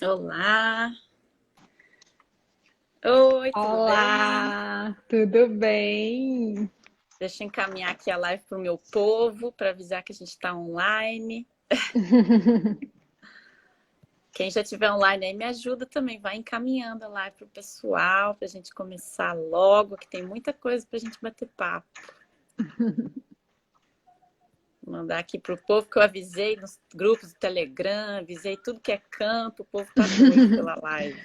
Olá! Oi, tudo bem? Olá, tudo bem? Deixa eu encaminhar aqui a live para o meu povo, para avisar que a gente está online. Quem já estiver online aí me ajuda também, vai encaminhando a live para o pessoal, para a gente começar logo, que tem muita coisa para a gente bater papo. Vou mandar aqui para o povo que eu avisei nos grupos do Telegram, avisei tudo que é canto, o povo tá doido pela live.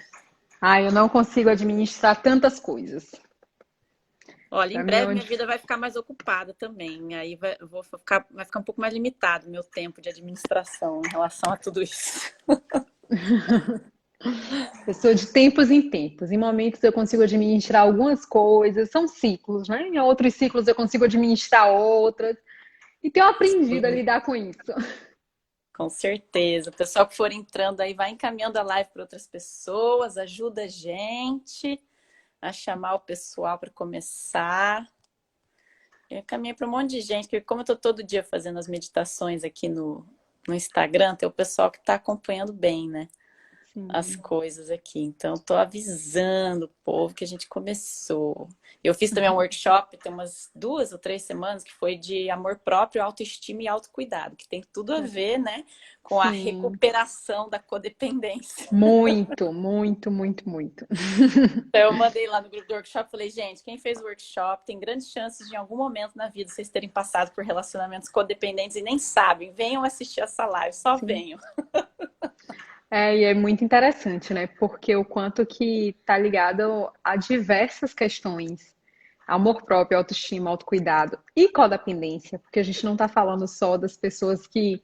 Eu não consigo administrar tantas coisas. Olha, em Para mim, breve minha onde... vida vai ficar mais ocupada também. Aí vai ficar um pouco mais limitado o meu tempo de administração em relação a tudo isso. eu sou de tempos em tempos. Em momentos eu consigo administrar algumas coisas, são ciclos, né? Em outros ciclos eu consigo administrar outras. E tenho aprendido a Sim, lidar com isso. com certeza. O pessoal que for entrando aí vai encaminhando a live para outras pessoas, ajuda a gente a chamar o pessoal para começar. Eu encaminhei para um monte de gente, porque como eu estou todo dia fazendo as meditações aqui no Instagram, tem o pessoal que está acompanhando bem, né? As Sim. coisas aqui. Então, estou avisando o povo que a gente começou. Eu fiz também um workshop, tem umas 2 ou 3 semanas, que foi de amor próprio, autoestima e autocuidado, que tem tudo a ver, né, com a Sim. recuperação da codependência. Muito, muito, muito, muito. Então, eu mandei lá no grupo do workshop, falei, gente, quem fez o workshop tem grandes chances de em algum momento na vida vocês terem passado por relacionamentos codependentes e nem sabem. Venham assistir essa live, só Sim. venham. E é muito interessante, né? Porque o quanto que tá ligado a diversas questões. Amor próprio, autoestima, autocuidado e codependência, porque a gente não está falando só das pessoas que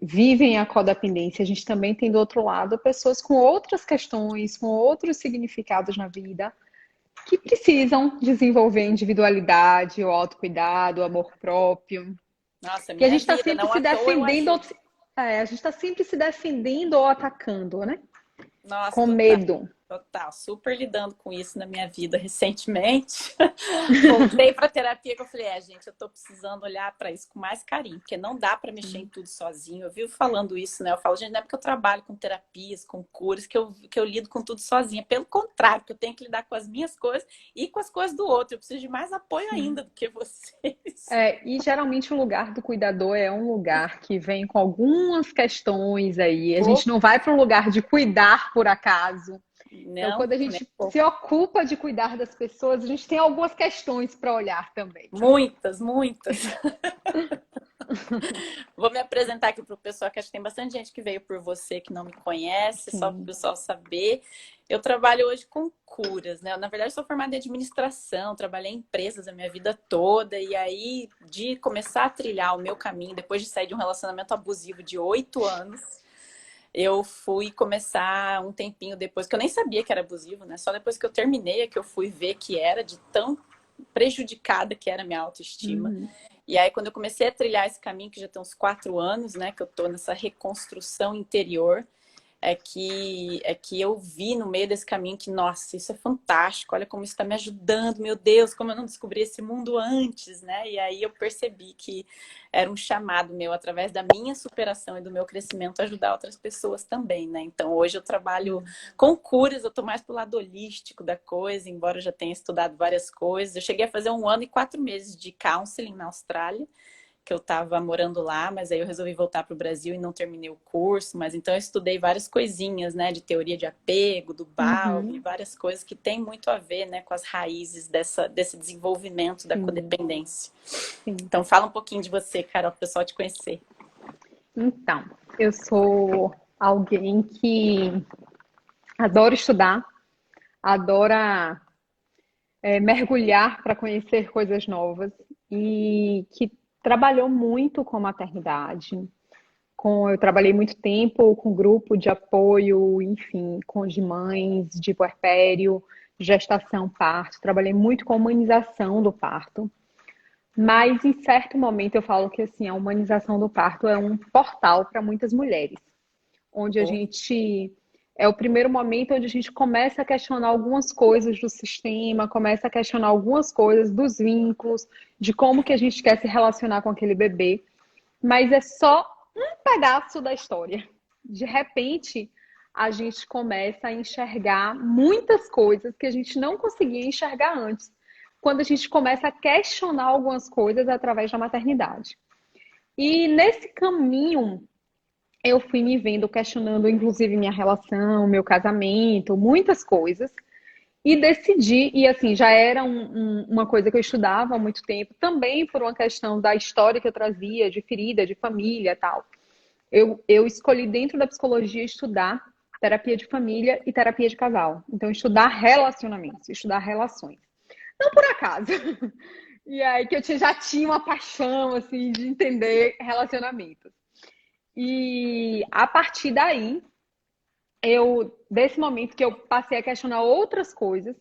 vivem a codependência, a gente também tem do outro lado pessoas com outras questões, com outros significados na vida, que precisam desenvolver individualidade, o autocuidado, o amor próprio. Nossa, E a minha gente está vida, sempre não se à toa eu defendendo, ajudo. a gente está sempre se defendendo ou atacando, né? Nossa, Com total. medo. Total, super lidando com isso na minha vida recentemente. Voltei para terapia que eu falei, gente, eu tô precisando olhar para isso com mais carinho, porque não dá para mexer em Sim. tudo sozinho. Eu vivo falando isso, né? Eu falo, gente, não é porque eu trabalho com terapias, com curas, que eu lido com tudo sozinha. Pelo contrário, que eu tenho que lidar com as minhas coisas e com as coisas do outro. Eu preciso de mais apoio Sim. ainda do que vocês. E geralmente o lugar do cuidador é um lugar que vem com algumas questões aí. A gente Pô, não vai para o lugar de cuidar por acaso. Então, não, quando a nem gente se pouco. ocupa de cuidar das pessoas, a gente tem algumas questões para olhar também. Muitas, muitas. Vou me apresentar aqui para o pessoal, que acho que tem bastante gente que veio por você que não me conhece, só para o Sim. pessoal saber. Eu trabalho hoje com curas, né? Na verdade, sou formada em administração, trabalhei em empresas a minha vida toda, e aí, de começar a trilhar o meu caminho, depois de sair de um relacionamento abusivo de 8 anos, eu fui começar um tempinho depois, que eu nem sabia que era abusivo, né? Só depois que eu terminei é que eu fui ver que era, de tão prejudicada que era a minha autoestima. Uhum. E aí, quando eu comecei a trilhar esse caminho, que já tem uns 4 anos, né, que eu tô nessa reconstrução interior, é que eu vi no meio desse caminho que, nossa, isso é fantástico, olha como isso está me ajudando, meu Deus, como eu não descobri esse mundo antes, né? E aí eu percebi que era um chamado meu, através da minha superação e do meu crescimento, ajudar outras pessoas também, né? Então hoje eu trabalho com curas, eu tô mais pro lado holístico da coisa, embora eu já tenha estudado várias coisas. Eu cheguei a fazer 1 ano e 4 meses de counseling na Austrália, que eu estava morando lá, mas aí eu resolvi voltar para o Brasil e não terminei o curso. Mas então eu estudei várias coisinhas, né, de teoria de apego, do Bowlby, Uhum. várias coisas que tem muito a ver, né, com as raízes desse desenvolvimento da Sim, codependência. sim. Então fala um pouquinho de você, Carol, para o pessoal te conhecer. Então, eu sou alguém que adora estudar, adora mergulhar para conhecer coisas novas e que trabalhou muito com maternidade. Eu trabalhei muito tempo com grupo de apoio, enfim, com de mães, de puerpério, gestação, parto. Trabalhei muito com a humanização do parto. Mas em certo momento eu falo que assim, a humanização do parto é um portal para muitas mulheres, onde a Oh, gente é o primeiro momento onde a gente começa a questionar algumas coisas do sistema, começa a questionar algumas coisas dos vínculos, de como que a gente quer se relacionar com aquele bebê, mas é só um pedaço da história. De repente, a gente começa a enxergar muitas coisas que a gente não conseguia enxergar antes, quando a gente começa a questionar algumas coisas através da maternidade. E nesse caminho, eu fui me vendo questionando, inclusive, minha relação, meu casamento, muitas coisas. E decidi, e assim, já era uma coisa que eu estudava há muito tempo, também por uma questão da história que eu trazia, de ferida, de família e tal. Eu escolhi dentro da psicologia estudar terapia de família e terapia de casal. Então, estudar relacionamentos, estudar relações. Não por acaso. E aí que já tinha uma paixão, assim, de entender relacionamentos. E a partir daí, desse momento que eu passei a questionar outras coisas,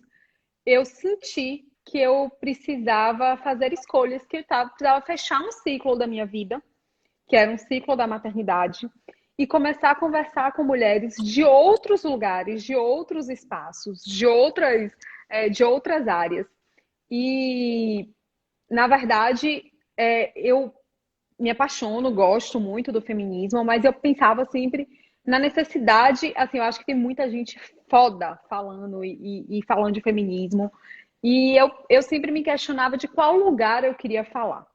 eu senti que eu precisava fazer escolhas, que precisava fechar um ciclo da minha vida, que era um ciclo da maternidade, e começar a conversar com mulheres de outros lugares, de outros espaços, de outras áreas. E, na verdade, eu me apaixono, gosto muito do feminismo, mas eu pensava sempre na necessidade, assim, eu acho que tem muita gente foda falando e falando de feminismo, e eu sempre me questionava de qual lugar eu queria falar,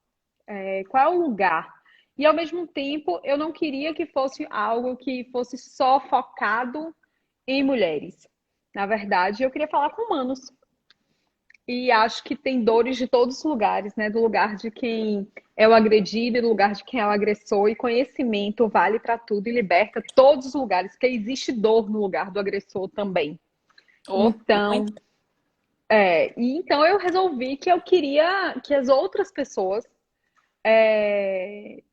qual é o lugar. E ao mesmo tempo, eu não queria que fosse algo que fosse só focado em mulheres. Na verdade, eu queria falar com humanos. E acho que tem dores de todos os lugares, né? Do lugar de quem é o agredido e do lugar de quem é o agressor. E conhecimento vale para tudo e liberta todos os lugares, porque existe dor no lugar do agressor também. Oh, Então, muito. então eu resolvi que eu queria que as outras pessoas.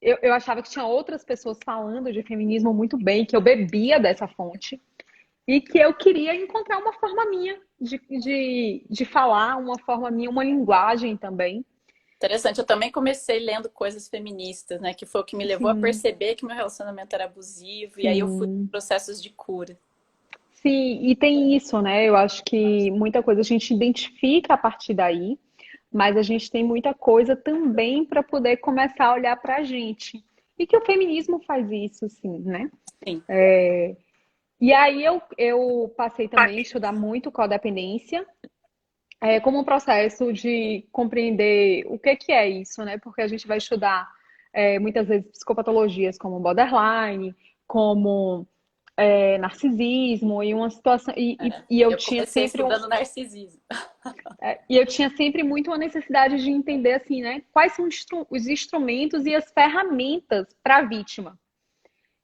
Eu achava que tinha outras pessoas falando de feminismo muito bem, que eu bebia dessa fonte. E que eu queria encontrar uma forma minha de falar, uma forma minha, uma linguagem também. Interessante. Eu também comecei lendo coisas feministas, né? Que foi o que me levou a Sim, perceber que meu relacionamento era abusivo. E aí eu fui em sim. processos de cura. Sim, e tem isso, né? Eu acho que muita coisa a gente identifica a partir daí, mas a gente tem muita coisa também para poder começar a olhar para a gente. E que o feminismo faz isso, sim, né? Sim. E aí eu passei também a estudar muito codependência, como um processo de compreender o que é isso, né? Porque a gente vai estudar muitas vezes psicopatologias como borderline, como narcisismo e uma situação e eu Eu tinha comecei sempre estudando narcisismo. muito uma necessidade de entender assim, né? Quais são os instrumentos e as ferramentas para a vítima.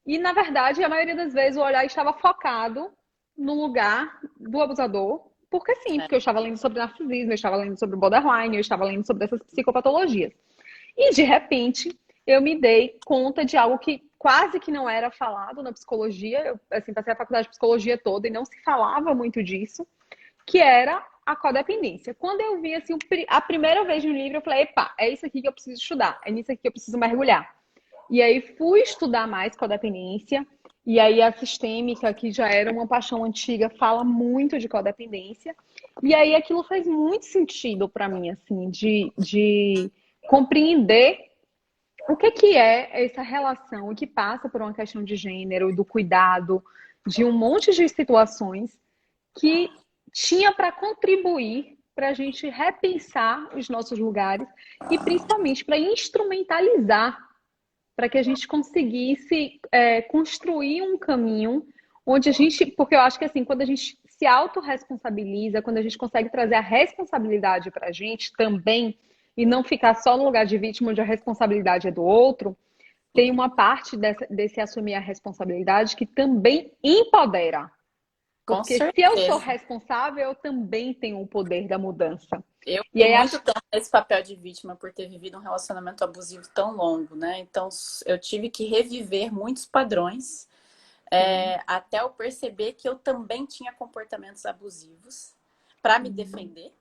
E na verdade, a maioria das vezes o olhar estava focado no lugar do abusador, porque sim, É. porque eu estava lendo sobre narcisismo, eu estava lendo sobre borderline, eu estava lendo sobre essas psicopatologias. E de repente, eu me dei conta de algo que quase que não era falado na psicologia. Eu assim, passei a faculdade de psicologia toda e não se falava muito disso, que era a codependência. Quando eu vi assim, a primeira vez no livro, eu falei, epa, é isso aqui que eu preciso estudar, é nisso aqui que eu preciso mergulhar. E aí fui estudar mais codependência, e aí a sistêmica, que já era uma paixão antiga, fala muito de codependência. E aí aquilo faz muito sentido para mim, assim, de compreender o que é essa relação que passa por uma questão de gênero, do cuidado, de um monte de situações que tinha para contribuir para a gente repensar os nossos lugares e principalmente para instrumentalizar, para que a gente conseguisse construir um caminho onde a gente, porque eu acho que assim, quando a gente se autorresponsabiliza, quando a gente consegue trazer a responsabilidade para a gente também, e não ficar só no lugar de vítima onde a responsabilidade é do outro, tem uma parte desse assumir a responsabilidade que também empodera. Com Porque se eu sou certeza. responsável, eu também tenho o poder da mudança. Eu E fui aí muito acho. tempo nesse papel de vítima por ter vivido um relacionamento abusivo tão longo, né? Então eu tive que reviver muitos padrões, Sim. até eu perceber que eu também tinha comportamentos abusivos para me Uhum. defender.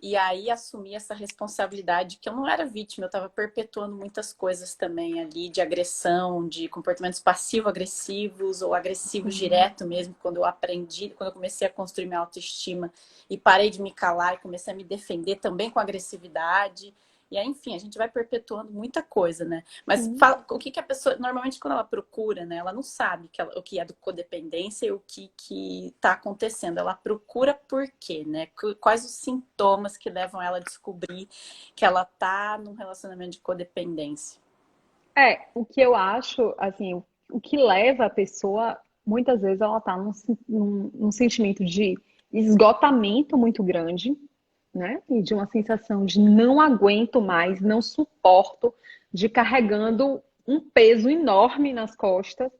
E aí assumi essa responsabilidade que eu não era vítima, eu estava perpetuando muitas coisas também ali de agressão, de comportamentos passivo-agressivos ou agressivos Sim. direto mesmo, quando eu aprendi, quando eu comecei a construir minha autoestima e parei de me calar e comecei a me defender também com agressividade. E aí, enfim, a gente vai perpetuando muita coisa, né? Mas Sim. fala, o que que a pessoa, normalmente quando ela procura, né? Ela não sabe o que é do codependência e o que tá acontecendo. Ela procura por quê, né? Quais os sintomas que levam ela a descobrir que ela tá num relacionamento de codependência? O que eu acho, assim, o que leva a pessoa, muitas vezes ela tá num sentimento de esgotamento muito grande, né? E de uma sensação de não aguento mais, não suporto, de carregando um peso enorme nas costas,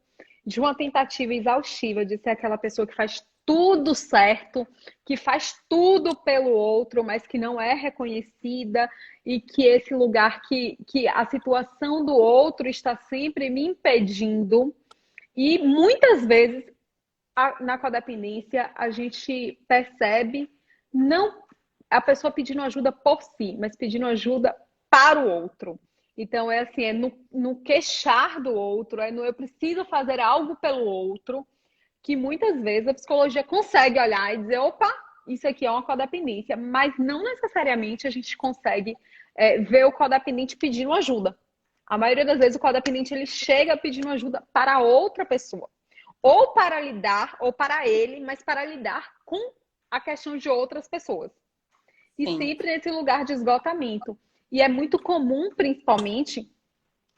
de uma tentativa exaustiva de ser aquela pessoa que faz tudo certo, que faz tudo pelo outro, mas que não é reconhecida e que esse lugar que a situação do outro está sempre me impedindo. E muitas vezes na codependência a gente percebe não a pessoa pedindo ajuda por si, mas pedindo ajuda para o outro. Então é assim, é no queixar do outro, é no eu preciso fazer algo pelo outro, que muitas vezes a psicologia consegue olhar e dizer, opa, isso aqui é uma codependência, mas não necessariamente a gente consegue ver o codependente pedindo ajuda. A maioria das vezes o codependente ele chega pedindo ajuda para outra pessoa, ou para lidar, ou para ele, mas para lidar com a questão de outras pessoas. E Sim. sempre nesse lugar de esgotamento. E é muito comum, principalmente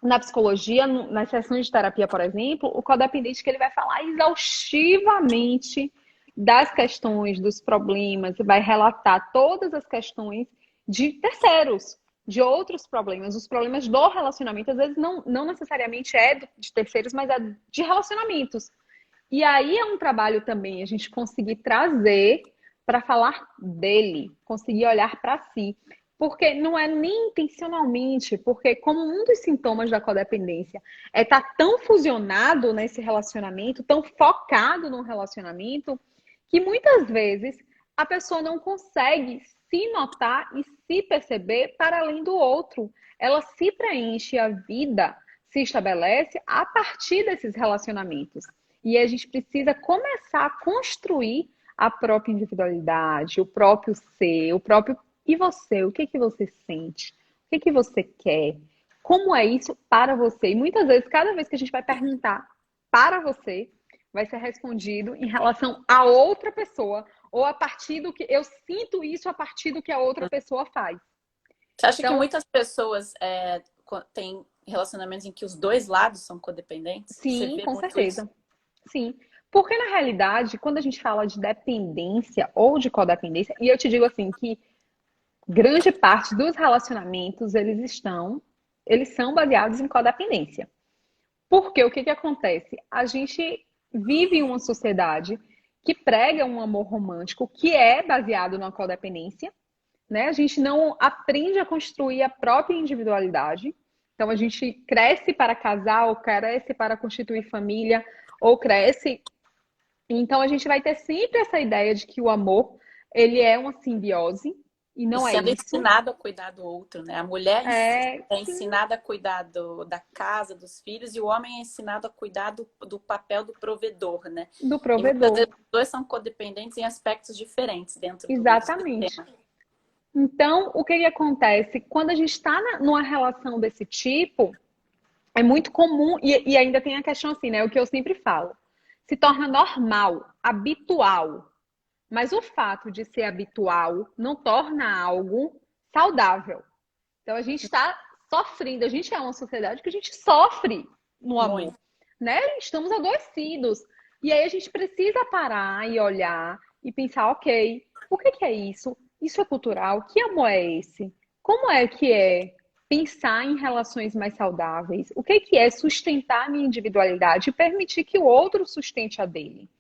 na psicologia, nas sessões de terapia, por exemplo, o codependente que ele vai falar exaustivamente das questões, dos problemas, vai relatar todas as questões de terceiros, de outros problemas, os problemas do relacionamento, às vezes não necessariamente é de terceiros, mas é de relacionamentos. E aí é um trabalho também a gente conseguir trazer para falar dele, conseguir olhar para si. Porque não é nem intencionalmente, porque como um dos sintomas da codependência é estar tão fusionado nesse relacionamento, tão focado no relacionamento, que muitas vezes a pessoa não consegue se notar e se perceber para além do outro. Ela se preenche, a vida se estabelece a partir desses relacionamentos. E a gente precisa começar a construir a própria individualidade, o próprio ser, o próprio. E você? O que que você sente? O que que você quer? Como é isso para você? E muitas vezes, cada vez que a gente vai perguntar para você, vai ser respondido em relação a outra pessoa, ou a partir do que eu sinto isso a partir do que a outra pessoa faz. Você acha que Então, muitas pessoas têm relacionamentos em que os dois lados são codependentes? Você sim, vê com muito isso? certeza. Sim. Porque na realidade, quando a gente fala de dependência ou de codependência, e eu te digo assim que grande parte dos relacionamentos eles são baseados em codependência. Porque o que que acontece? A gente vive em uma sociedade que prega um amor romântico que é baseado na codependência, né? A gente não aprende a construir a própria individualidade. Então a gente cresce para casar, ou cresce para constituir família, ou cresce. Então a gente vai ter sempre essa ideia de que o amor ele é uma simbiose e E não é sendo isso. ensinado a cuidar do outro, né? A mulher é Sim, ensinada a cuidar da casa, dos filhos, e o homem é ensinado a cuidar do papel do provedor, né? do E muitas provedor. vezes os dois são codependentes em aspectos diferentes dentro do Exatamente. sistema. Então, o que que acontece? Quando a gente está numa relação desse tipo, é muito comum, e ainda tem a questão assim, né? O que eu sempre falo. Se torna normal, habitual. Mas o fato de ser habitual não torna algo saudável. Então a gente está sofrendo, a gente é uma sociedade que a gente sofre no amor, Muito. né? Estamos adoecidos. E aí a gente precisa parar e olhar e pensar, ok, o que que é isso? Isso é cultural? Que amor é esse? Como é que é pensar em relações mais saudáveis? O que que é sustentar a minha individualidade e permitir que o outro sustente a dele?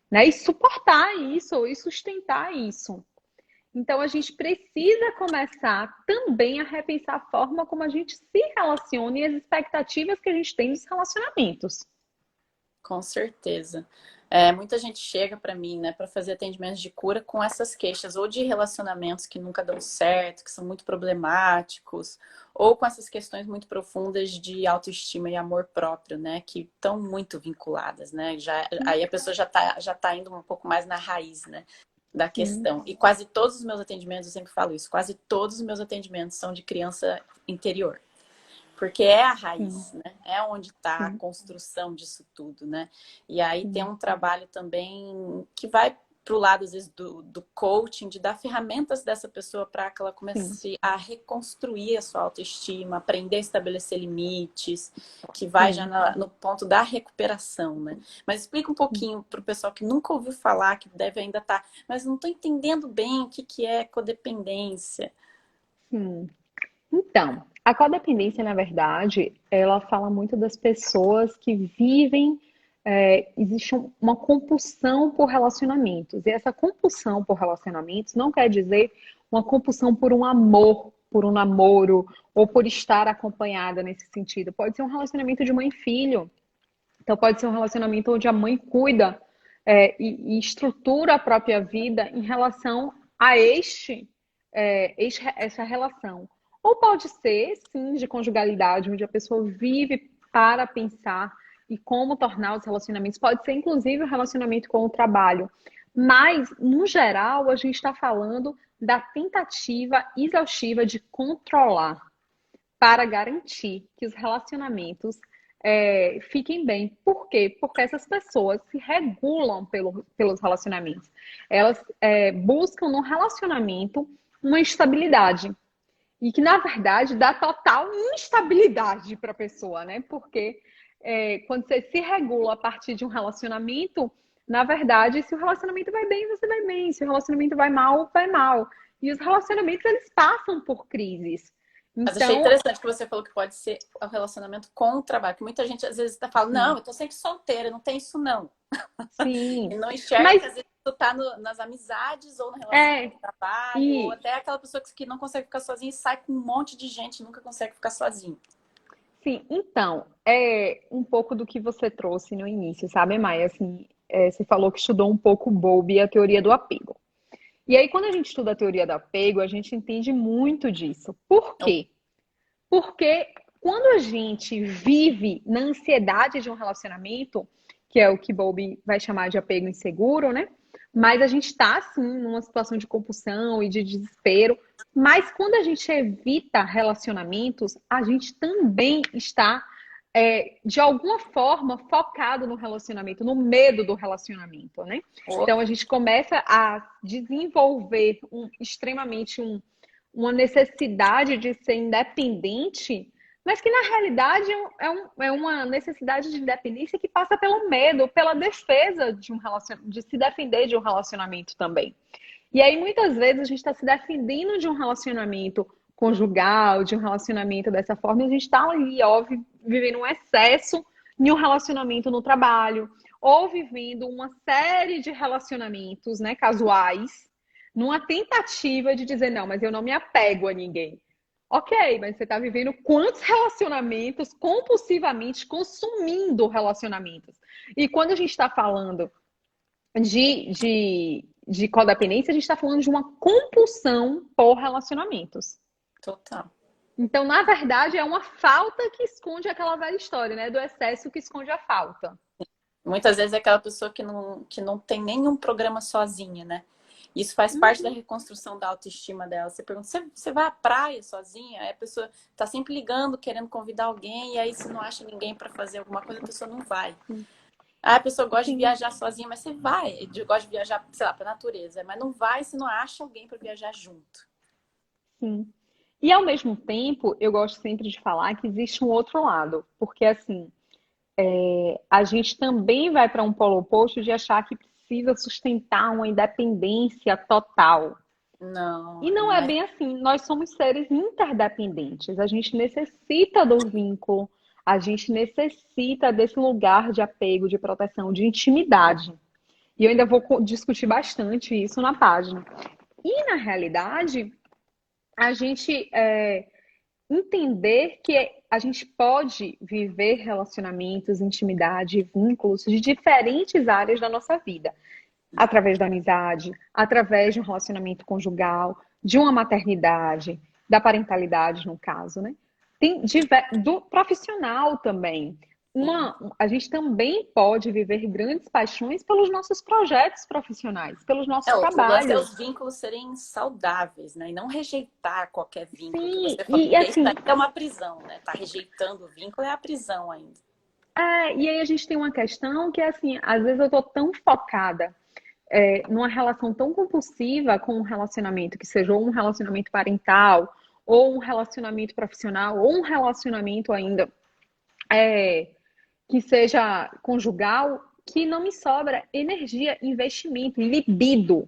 Né? E suportar isso e sustentar isso. Então, a gente precisa começar também a repensar a forma como a gente se relaciona e as expectativas que a gente tem dos relacionamentos. Com certeza. Muita gente chega para mim, né, para fazer atendimentos de cura com essas queixas, ou de relacionamentos que nunca dão certo, que são muito problemáticos, ou com essas questões muito profundas de autoestima e amor próprio, né, que estão muito vinculadas, né? Aí a pessoa já tá indo um pouco mais na raiz, né? da sim, questão. E quase todos os meus atendimentos, eu sempre falo isso, quase todos os meus atendimentos são de criança interior. Porque é a sim, raiz, né? É onde está a sim, construção disso tudo, né? E aí tem sim, um trabalho também que vai para o lado, às vezes, do coaching, de dar ferramentas dessa pessoa para que ela sim, comece a reconstruir a sua autoestima, aprender a estabelecer limites, que vai já sim, no ponto da recuperação, né? Mas explica um sim. pouquinho para o pessoal que nunca ouviu falar, que deve ainda estar, mas não estou entendendo bem o que é codependência. Sim. Então, a codependência, na verdade, ela fala muito das pessoas que vivem, existe uma compulsão por relacionamentos. E essa compulsão por relacionamentos não quer dizer uma compulsão por um amor, por um namoro, ou por estar acompanhada nesse sentido. Pode ser um relacionamento de mãe e filho. Então, pode ser um relacionamento onde a mãe cuida, e estrutura a própria vida em relação a essa relação. Ou pode ser, sim, de conjugalidade, onde a pessoa vive para pensar e como tornar os relacionamentos. Pode ser, inclusive, o relacionamento com o trabalho. Mas, no geral, a gente está falando da tentativa exaustiva de controlar para garantir que os relacionamentos fiquem bem. Por quê? Porque essas pessoas se regulam pelos relacionamentos. Elas buscam no relacionamento uma estabilidade. E que, na verdade, dá total instabilidade para a pessoa, né? Porque quando você se regula a partir de um relacionamento, na verdade, se o relacionamento vai bem, você vai bem. Se o relacionamento vai mal, vai mal. E os relacionamentos, eles passam por crises. Mas achei Então, interessante que você falou que pode ser o relacionamento com o trabalho. Que muita gente às vezes fala, não, sim, eu tô sempre solteira, não tem isso não. sim. E não enxerga Mas que às vezes tu tá nas amizades ou na relação com o é, trabalho, ou e até aquela pessoa que não consegue ficar sozinha e sai com um monte de gente e nunca consegue ficar sozinho. sim, então, é um pouco do que você trouxe no início, sabe, Maia? Assim, você falou que estudou um pouco Bowlby e a teoria do apego. E aí, quando a gente estuda a teoria do apego, a gente entende muito disso. Por quê? Porque quando a gente vive na ansiedade de um relacionamento, que é o que Bowlby vai chamar de apego inseguro, né? Mas a gente está, sim, numa situação de compulsão e de desespero. Mas quando a gente evita relacionamentos, a gente também está, de alguma forma, focado no relacionamento, no medo do relacionamento, né? Então a gente começa a desenvolver extremamente uma necessidade de ser independente, mas que na realidade é uma necessidade de independência que passa pelo medo, pela defesa de de se defender de um relacionamento também. E aí muitas vezes a gente está se defendendo de um relacionamento conjugal, de um relacionamento dessa forma, e a gente está ali, ó, vivendo um excesso em um relacionamento no trabalho, ou vivendo uma série de relacionamentos, né, casuais, numa tentativa de dizer, não, mas eu não me apego a ninguém. Ok, mas você está vivendo quantos relacionamentos compulsivamente consumindo relacionamentos? E quando a gente está falando de codependência, a gente está falando de uma compulsão por relacionamentos. Total. Então, na verdade, é uma falta que esconde aquela velha história, né? Do excesso que esconde a falta. Muitas vezes é aquela pessoa que não tem nenhum programa sozinha, né? Isso faz parte da reconstrução da autoestima dela. Você pergunta, você vai à praia sozinha? Aí a pessoa tá sempre ligando, querendo convidar alguém, e aí se não acha ninguém para fazer alguma coisa, a pessoa não vai. Ah, a pessoa gosta de Sim, viajar sozinha, mas você vai. Eu gosto de viajar, sei lá, pra natureza, mas não vai se não acha alguém para viajar junto. sim. E ao mesmo tempo, eu gosto sempre de falar que existe um outro lado, porque assim, a gente também vai para um polo oposto de achar que precisa sustentar uma independência total. Não, E não não é é. bem assim. Nós somos seres interdependentes. A gente necessita do vínculo, a gente necessita desse lugar de apego, de proteção, de intimidade. E eu ainda vou discutir bastante isso na página. E na realidade, a gente entender que a gente pode viver relacionamentos, intimidade, vínculos de diferentes áreas da nossa vida, através da amizade, através de um relacionamento conjugal, de uma maternidade, da parentalidade, no caso, né? Tem do profissional também. sim. a gente também pode viver grandes paixões pelos nossos projetos profissionais, pelos nossos O lance é trabalhos. os vínculos serem saudáveis, né? E não rejeitar qualquer vínculo que Sim, você falou, e porque isso aí assim, é uma prisão, né? Tá rejeitando o vínculo é a prisão ainda. e aí a gente tem uma questão que é assim, às vezes eu tô tão focada numa relação tão compulsiva com um relacionamento, que seja ou um relacionamento parental, ou um relacionamento profissional, ou um relacionamento ainda é, que seja conjugal, que não me sobra energia, investimento, libido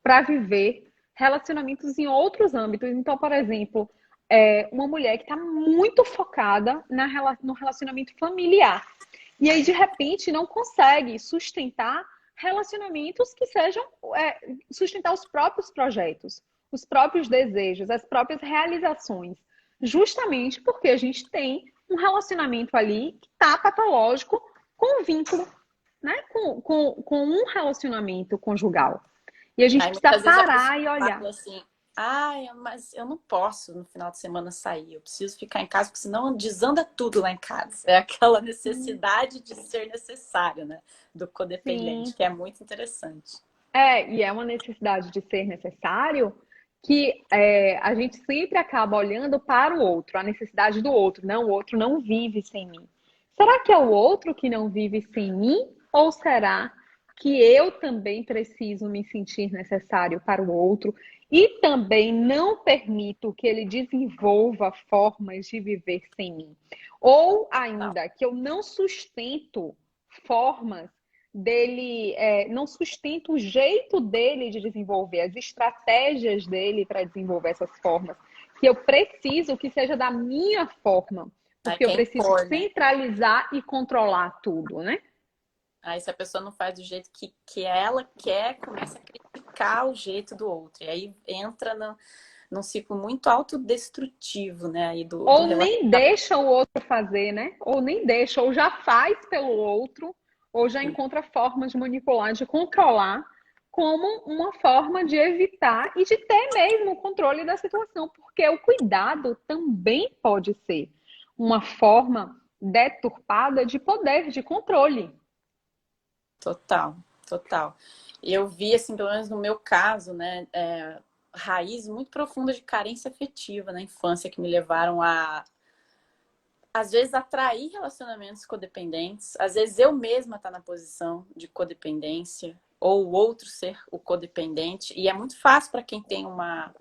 para viver relacionamentos em outros âmbitos. Então, por exemplo, uma mulher que está muito focada no relacionamento familiar. E aí, de repente, não consegue sustentar relacionamentos que sejam sustentar os próprios projetos, os próprios desejos, as próprias realizações. Justamente porque a gente tem um relacionamento ali que está patológico com um vínculo, né? Com um relacionamento conjugal. E a gente Aí precisa muitas vezes a pessoa parar e olhar. fala assim, mas eu não posso no final de semana sair, eu preciso ficar em casa, porque senão desanda tudo lá em casa. É aquela necessidade de ser necessário, né? Do codependente, Sim, que é muito interessante. e é uma necessidade de ser necessário que a gente sempre acaba olhando para o outro, a necessidade do outro. Não, o outro não vive sem mim. Será que é o outro que não vive sem mim? Ou será que eu também preciso me sentir necessário para o outro e também não permito que ele desenvolva formas de viver sem mim? Ou Não, ainda que eu não sustento formas dele, não sustenta o jeito dele de desenvolver, as estratégias dele para desenvolver essas formas, que eu preciso que seja da minha forma, aí porque eu quer preciso impor, né? centralizar e controlar tudo, né? Aí se a pessoa não faz do jeito que ela quer, começa a criticar o jeito do outro. E aí entra num ciclo muito autodestrutivo, né? Aí do Ou relacionamento. nem deixa o outro fazer, né? Ou nem deixa, ou já faz pelo outro, ou já encontra formas de manipular, de controlar, como uma forma de evitar e de ter mesmo o controle da situação, porque o cuidado também pode ser uma forma deturpada de poder, de controle. Total, total. E eu vi, assim, pelo menos no meu caso, né, raiz muito profunda de carência afetiva na infância que me levaram a, às vezes, atrair relacionamentos codependentes, às vezes eu mesma estar na posição de codependência, ou o outro ser o codependente. E é muito fácil para quem tem uma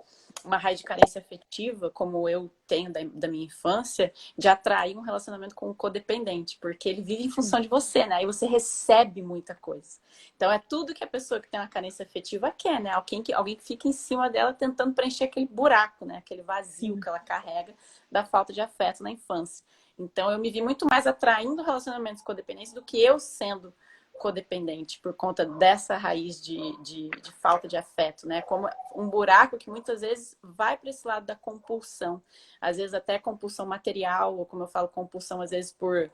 raiz de carência afetiva, como eu tenho da minha infância, de atrair um relacionamento com um codependente, porque ele vive em função de você, né? Aí você recebe muita coisa. Então é tudo que a pessoa que tem uma carência afetiva quer, né? Alguém que fica em cima dela tentando preencher aquele buraco, né? Aquele vazio Sim. que ela carrega da falta de afeto na infância. Então eu me vi muito mais atraindo relacionamentos codependentes do que eu sendo codependente por conta dessa raiz de falta de afeto, né? Como um buraco que muitas vezes vai para esse lado da compulsão, às vezes até compulsão material, ou como eu falo, compulsão às vezes por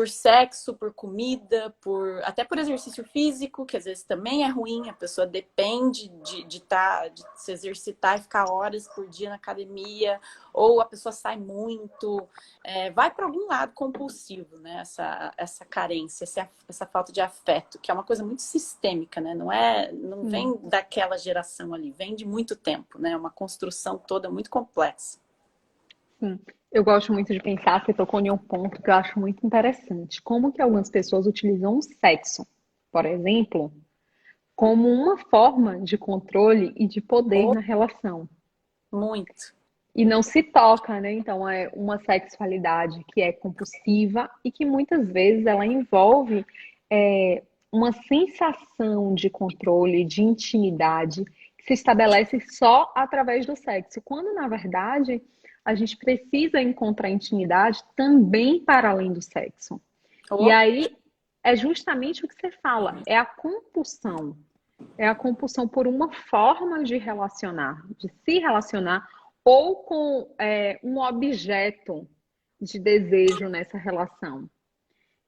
sexo, por comida, até por exercício físico, que às vezes também é ruim, a pessoa depende de se exercitar e ficar horas por dia na academia, ou a pessoa sai muito, vai para algum lado compulsivo, né? Essa carência, essa falta de afeto, que é uma coisa muito sistêmica, né? Não Sim. vem daquela geração ali, vem de muito tempo, né? Uma construção toda muito complexa. Sim, eu gosto muito de pensar, você tocou em um ponto que eu acho muito interessante. Como que algumas pessoas utilizam o sexo, por exemplo, como uma forma de controle e de poder Ou na relação. muito. E não se toca, né? Então é uma sexualidade que é compulsiva e que muitas vezes ela envolve uma sensação de controle, de intimidade, que se estabelece só através do sexo, quando na verdade a gente precisa encontrar intimidade também para além do sexo. E Ou aí é justamente o que você fala, é a compulsão. É a compulsão por uma forma de relacionar, de se relacionar, ou com um objeto de desejo nessa relação.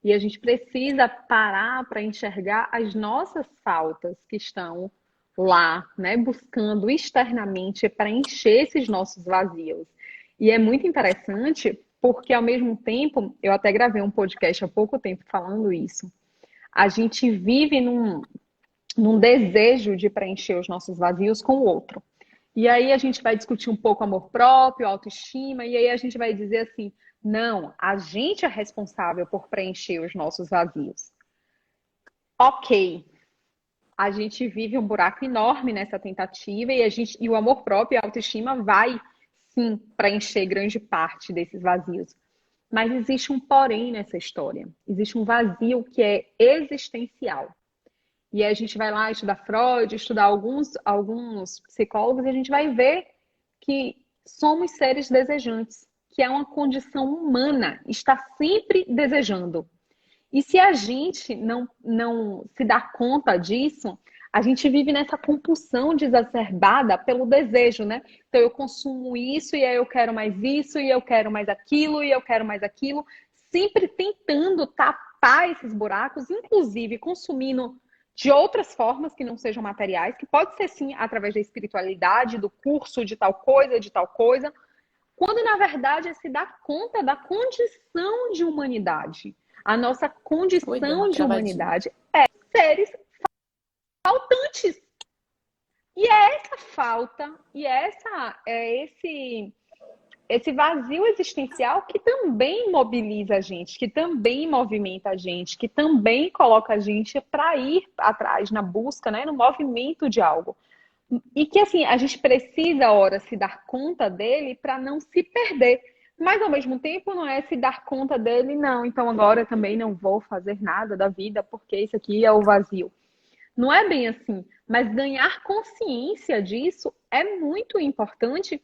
E a gente precisa parar para enxergar as nossas faltas que estão lá, né, buscando externamente preencher esses nossos vazios. E é muito interessante porque ao mesmo tempo, eu até gravei um podcast há pouco tempo falando isso. A gente vive num desejo de preencher os nossos vazios com o outro. E aí a gente vai discutir um pouco amor próprio, autoestima, e aí a gente vai dizer assim: não, a gente é responsável por preencher os nossos vazios. Ok, a gente vive um buraco enorme nessa tentativa e o amor próprio e a autoestima vai sim preencher grande parte desses vazios. Mas existe um porém nessa história. Existe um vazio que é existencial. E aí a gente vai lá estudar Freud, estudar alguns psicólogos, e a gente vai ver que somos seres desejantes, que é uma condição humana, está sempre desejando. E se a gente não se dá conta disso, a gente vive nessa compulsão desacerbada pelo desejo, né? Então eu consumo isso e aí eu quero mais isso e eu quero mais aquilo e eu quero mais aquilo, sempre tentando tapar esses buracos, inclusive consumindo de outras formas que não sejam materiais, que pode ser sim através da espiritualidade, do curso de tal coisa, quando na verdade é se dar conta da condição de humanidade. A nossa Ui, deu uma condição de travadinha. humanidade é seres faltantes. E é essa falta, esse vazio existencial que também mobiliza a gente, que também movimenta a gente, que também coloca a gente para ir atrás, na busca, né, no movimento de algo. E que assim, a gente precisa, ora, se dar conta dele para não se perder. Mas ao mesmo tempo não é se dar conta dele, não. Então agora eu também não vou fazer nada da vida, porque isso aqui é o vazio. Não é bem assim. Mas ganhar consciência disso é muito importante,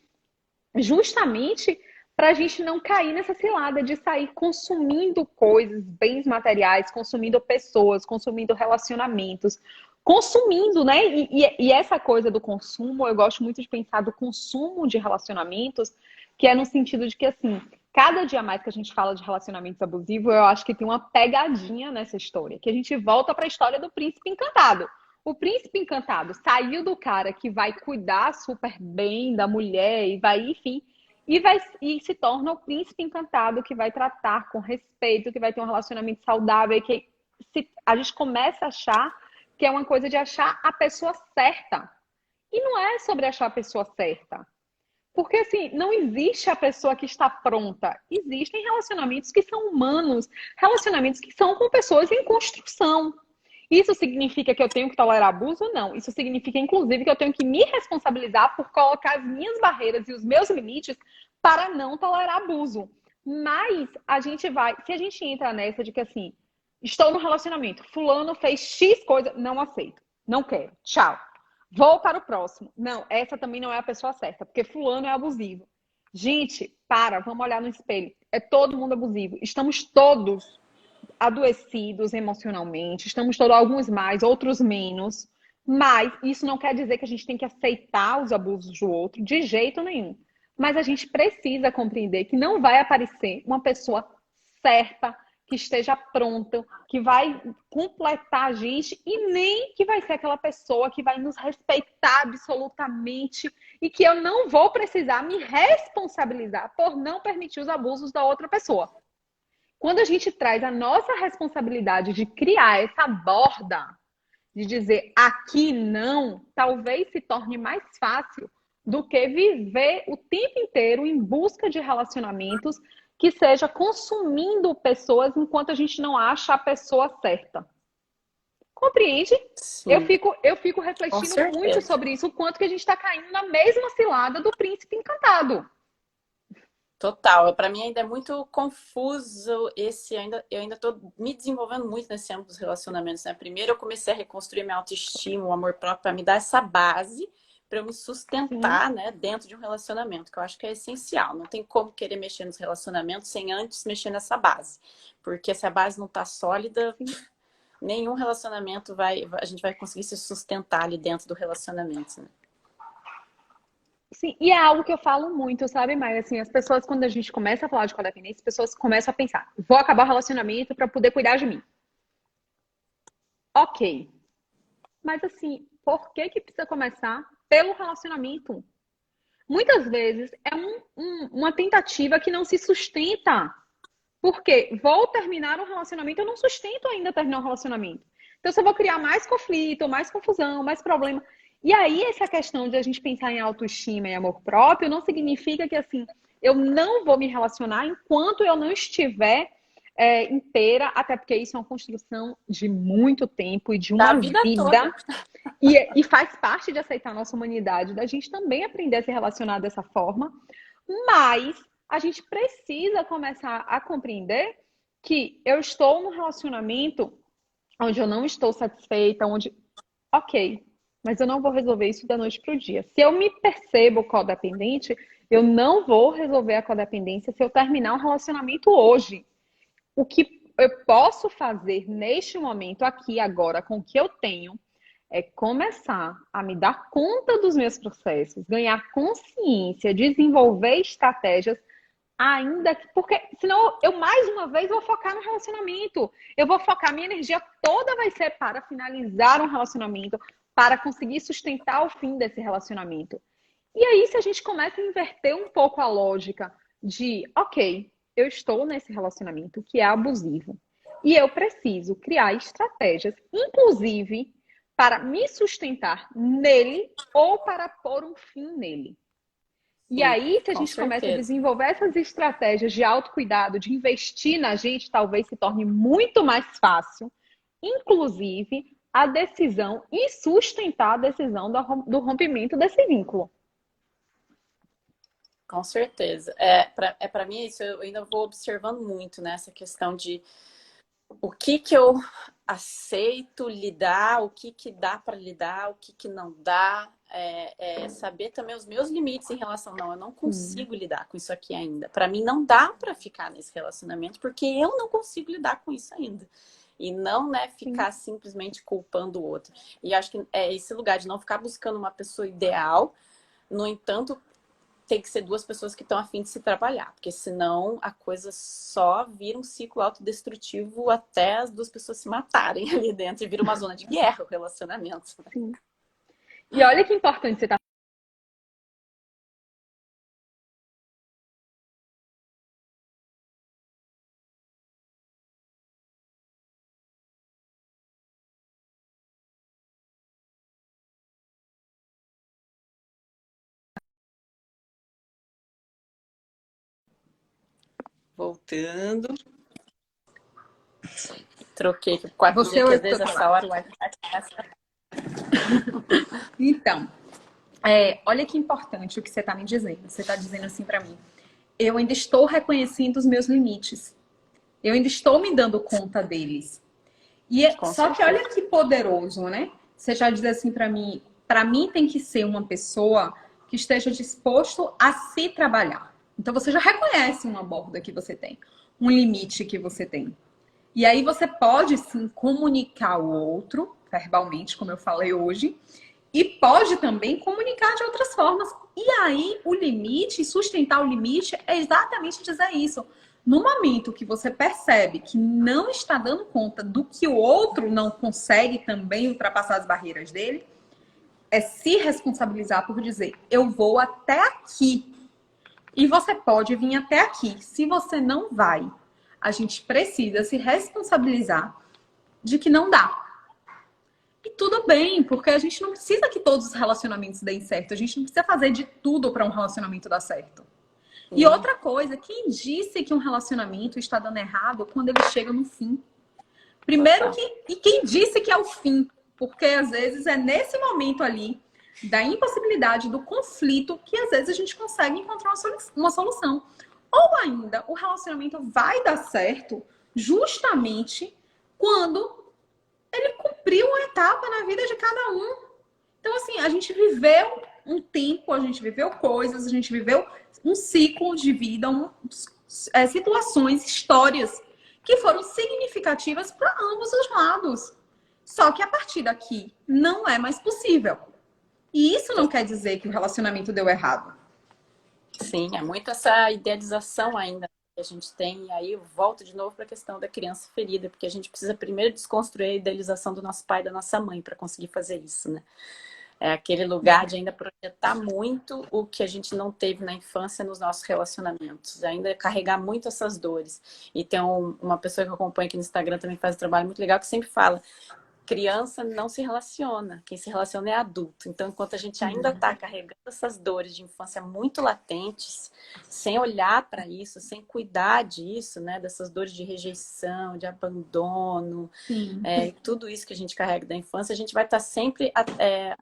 justamente para a gente não cair nessa cilada de sair consumindo coisas, bens materiais, consumindo pessoas, consumindo relacionamentos, consumindo, né? E essa coisa do consumo, eu gosto muito de pensar do consumo de relacionamentos, que é no sentido de que, assim, cada dia mais que a gente fala de relacionamentos abusivos, eu acho que tem uma pegadinha nessa história, que a gente volta para a história do príncipe encantado. O príncipe encantado saiu do cara que vai cuidar super bem da mulher e vai, enfim, e se torna o príncipe encantado que vai tratar com respeito, que vai ter um relacionamento saudável, e que a gente começa a achar que é uma coisa de achar a pessoa certa. E não é sobre achar a pessoa certa. Porque, assim, não existe a pessoa que está pronta. Existem relacionamentos que são humanos, relacionamentos que são com pessoas em construção. Isso significa que eu tenho que tolerar abuso? Não. Isso significa, inclusive, que eu tenho que me responsabilizar por colocar as minhas barreiras e os meus limites para não tolerar abuso. Mas a gente vai, se a gente entra nessa de que assim, estou no relacionamento, fulano fez X coisa, não aceito, não quero, tchau. Vou para o próximo. Não, essa também não é a pessoa certa, porque fulano é abusivo. Gente, vamos olhar no espelho. É todo mundo abusivo. Estamos todos adoecidos emocionalmente, estamos todos, alguns mais, outros menos, mas isso não quer dizer que a gente tem que aceitar os abusos do outro, de jeito nenhum. Mas a gente precisa compreender que não vai aparecer uma pessoa certa, que esteja pronta, que vai completar a gente e nem que vai ser aquela pessoa que vai nos respeitar absolutamente e que eu não vou precisar me responsabilizar por não permitir os abusos da outra pessoa. Quando a gente traz a nossa responsabilidade de criar essa borda, de dizer aqui não, talvez se torne mais fácil do que viver o tempo inteiro em busca de relacionamentos que seja consumindo pessoas enquanto a gente não acha a pessoa certa. Compreende? Sim, Eu fico com refletindo muito certeza. sobre isso, o quanto que a gente está caindo na mesma cilada do príncipe encantado. Total. Para mim ainda é muito confuso eu ainda estou me desenvolvendo muito nesse âmbito dos relacionamentos, né? Primeiro eu comecei a reconstruir minha autoestima, o amor próprio para me dar essa base para eu me Sim, sustentar, né, dentro de um relacionamento, que eu acho que é essencial. Não tem como querer mexer nos relacionamentos sem antes mexer nessa base. Porque se a base não tá sólida, sim. nenhum relacionamento a gente vai conseguir se sustentar ali dentro do relacionamento, né? Sim, e é algo que eu falo muito, sabe, Maia? Assim, as pessoas, quando a gente começa a falar de codependência, as pessoas começam a pensar, vou acabar o relacionamento para poder cuidar de mim. Ok. Mas assim, por que que precisa começar pelo relacionamento? Muitas vezes é uma tentativa que não se sustenta. Porque vou terminar um relacionamento, eu não sustento ainda terminar um relacionamento. Então, eu só vou criar mais conflito, mais confusão, mais problema. E aí, essa questão de a gente pensar em autoestima e amor próprio não significa que, assim, eu não vou me relacionar enquanto eu não estiver inteira, até porque isso é uma construção de muito tempo e de Da uma vida toda. vida. E faz parte de aceitar a nossa humanidade, da gente também aprender a se relacionar dessa forma. Mas a gente precisa começar a compreender que eu estou num relacionamento onde eu não estou satisfeita, onde, ok, mas eu não vou resolver isso da noite para o dia. Se eu me percebo codependente, eu não vou resolver a codependência se eu terminar um relacionamento hoje. O que eu posso fazer neste momento, aqui, agora, com o que eu tenho, é começar a me dar conta dos meus processos, ganhar consciência, desenvolver estratégias, ainda que. Porque senão eu mais uma vez vou focar no relacionamento. Eu vou focar, minha energia toda vai ser para finalizar um relacionamento, para conseguir sustentar o fim desse relacionamento. E aí, se a gente começa a inverter um pouco a lógica de, ok, eu estou nesse relacionamento que é abusivo e eu preciso criar estratégias, inclusive para me sustentar nele ou para pôr um fim nele. E Sim, aí, se a com gente começa a certeza. desenvolver essas estratégias de autocuidado, de investir na gente, talvez se torne muito mais fácil, inclusive, a decisão e sustentar a decisão do rompimento desse vínculo. Com certeza. Para mim isso, eu ainda vou observando muito nessa questão de o que eu aceito lidar, o que dá para lidar, o que não dá. Saber também os meus limites em relação, não, eu não Sim, consigo lidar com isso aqui ainda. Para mim não dá para ficar nesse relacionamento porque eu não consigo lidar com isso ainda. E não, né, sim. ficar simplesmente culpando o outro. E acho que é esse lugar de não ficar buscando uma pessoa ideal. No entanto, tem que ser duas pessoas que estão a fim de se trabalhar, porque senão a coisa só vira um ciclo autodestrutivo até as duas pessoas se matarem ali dentro e vira uma zona de guerra o relacionamento. Sim. E olha que importante você estar Voltando. Troquei por 4G, você que ou às eu que vezes estou essa falando. hora o Wi-Fi começa. Então, olha que importante o que você está me dizendo. Você está dizendo assim para mim. Eu ainda estou reconhecendo os meus limites. Eu ainda estou me dando conta deles. Com Só que certeza. olha que poderoso, né? Você já diz assim para mim tem que ser uma pessoa que esteja disposto a se trabalhar. Então você já reconhece uma borda que você tem, um limite que você tem. E aí você pode sim comunicar ao outro, verbalmente, como eu falei hoje, e pode também comunicar de outras formas. E aí o limite, sustentar o limite, é exatamente dizer isso. No momento que você percebe que não está dando conta do que o outro não consegue também ultrapassar as barreiras dele, é se responsabilizar por dizer, eu vou até aqui. E você pode vir até aqui. Se você não vai, a gente precisa se responsabilizar de que não dá. E tudo bem, porque a gente não precisa que todos os relacionamentos deem certo. A gente não precisa fazer de tudo para um relacionamento dar certo. E Sim, outra coisa, quem disse que um relacionamento está dando errado quando ele chega no fim? Primeiro total. que. E quem disse que é o fim? Porque às vezes é nesse momento ali da impossibilidade, do conflito, que às vezes a gente consegue encontrar uma solução. Ou ainda, o relacionamento vai dar certo justamente quando ele cumpriu uma etapa na vida de cada um. Então, assim, a gente viveu um tempo, a gente viveu coisas, a gente viveu um ciclo de vida, situações, histórias que foram significativas para ambos os lados. Só que a partir daqui não é mais possível. E isso não quer dizer que o relacionamento deu errado. Sim, é muito essa idealização ainda que a gente tem. E aí eu volto de novo para a questão da criança ferida, porque a gente precisa primeiro desconstruir a idealização do nosso pai e da nossa mãe para conseguir fazer isso, né? É aquele lugar de ainda projetar muito o que a gente não teve na infância nos nossos relacionamentos. Ainda carregar muito essas dores. E tem uma pessoa que eu acompanho aqui no Instagram também que faz um trabalho muito legal que sempre fala: criança não se relaciona, quem se relaciona é adulto. Então, enquanto a gente ainda está carregando essas dores de infância muito latentes, sem olhar para isso, sem cuidar disso, né, dessas dores de rejeição, de abandono, tudo isso que a gente carrega da infância, a gente vai estar sempre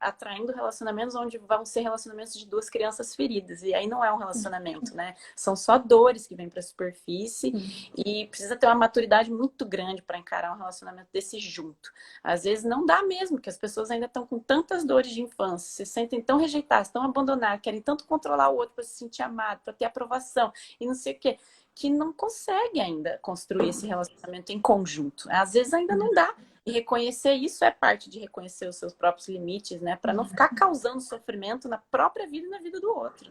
atraindo relacionamentos onde vão ser relacionamentos de duas crianças feridas. E aí não é um relacionamento, né? São só dores que vêm para a superfície e precisa ter uma maturidade muito grande para encarar um relacionamento desse junto. Às vezes não dá mesmo, porque as pessoas ainda estão com tantas dores de infância, se sentem tão rejeitadas, tão abandonadas, querem tanto controlar o outro para se sentir amado, para ter aprovação e não sei o quê, que não consegue ainda construir esse relacionamento em conjunto. Às vezes ainda não dá. E reconhecer isso é parte de reconhecer os seus próprios limites, né? Para não ficar causando sofrimento na própria vida e na vida do outro.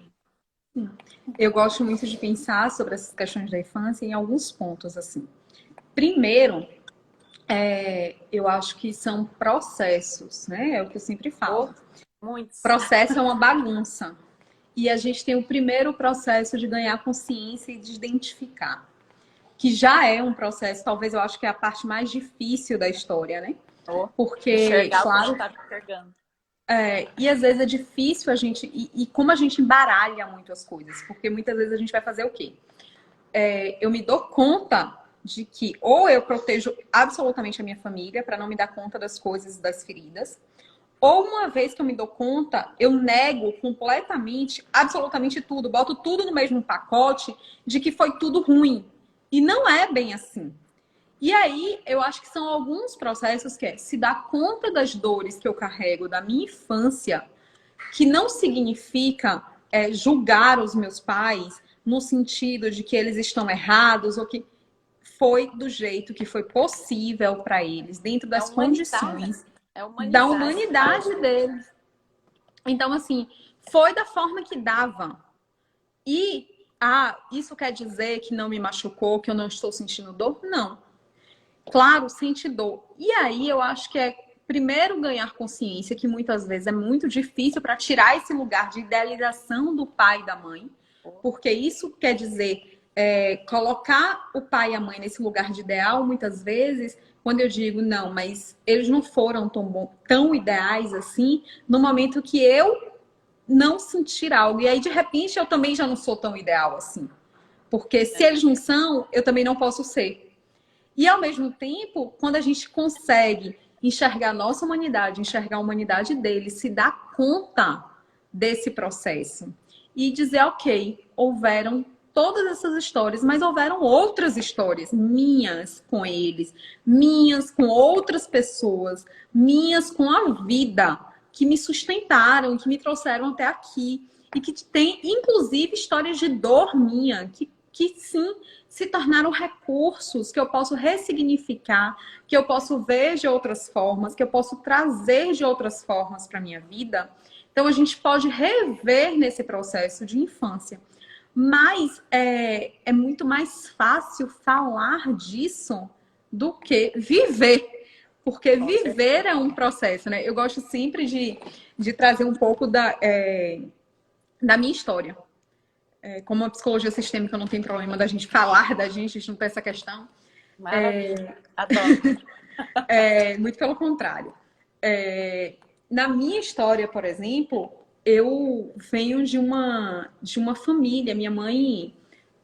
Eu gosto muito de pensar sobre essas questões da infância em alguns pontos, assim. Primeiro, eu acho que são processos, né? É o que eu sempre falo. Muitos. Processo é uma bagunça. E a gente tem o primeiro processo de ganhar consciência e de identificar. Que já é um processo, talvez eu acho que é a parte mais difícil da história, né? Porque, claro, tá enxergando. E às vezes é difícil a gente... E como a gente embaralha muito as coisas. Porque muitas vezes a gente vai fazer o quê? Eu me dou conta de que ou eu protejo absolutamente a minha família para não me dar conta das coisas, das feridas, ou uma vez que eu me dou conta, eu nego completamente, absolutamente tudo, boto tudo no mesmo pacote de que foi tudo ruim. E não é bem assim. E aí, eu acho que são alguns processos que se dar conta das dores que eu carrego da minha infância, que não significa julgar os meus pais no sentido de que eles estão errados ou que foi do jeito que foi possível para eles, dentro das condições da humanidade deles. Então, assim, foi da forma que dava. E, isso quer dizer que não me machucou, que eu não estou sentindo dor? Não. Claro, sente dor. E aí, eu acho que primeiro ganhar consciência, que muitas vezes é muito difícil para tirar esse lugar de idealização do pai e da mãe, porque isso quer dizer colocar o pai e a mãe nesse lugar de ideal, muitas vezes, quando eu digo, não, mas eles não foram tão ideais assim, no momento que eu não sentir algo. E aí, de repente, eu também já não sou tão ideal assim. Porque se eles não são, eu também não posso ser. E, ao mesmo tempo, quando a gente consegue enxergar a nossa humanidade, enxergar a humanidade deles, se dar conta desse processo e dizer, ok, houveram todas essas histórias, mas houveram outras histórias minhas com eles, minhas com outras pessoas, minhas com a vida, que me sustentaram, que me trouxeram até aqui. E que tem, inclusive, histórias de dor minha, que sim, se tornaram recursos que eu posso ressignificar, que eu posso ver de outras formas, que eu posso trazer de outras formas para a minha vida. Então, a gente pode rever nesse processo de infância. Mas é muito mais fácil falar disso do que viver. Porque viver é um processo, né? Eu gosto sempre de trazer um pouco da minha história. Como a psicologia sistêmica não tem problema da gente falar da gente, a gente não tem essa questão. Maravilha, adoro. Muito pelo contrário. Na minha história, por exemplo, eu venho de uma família. Minha mãe,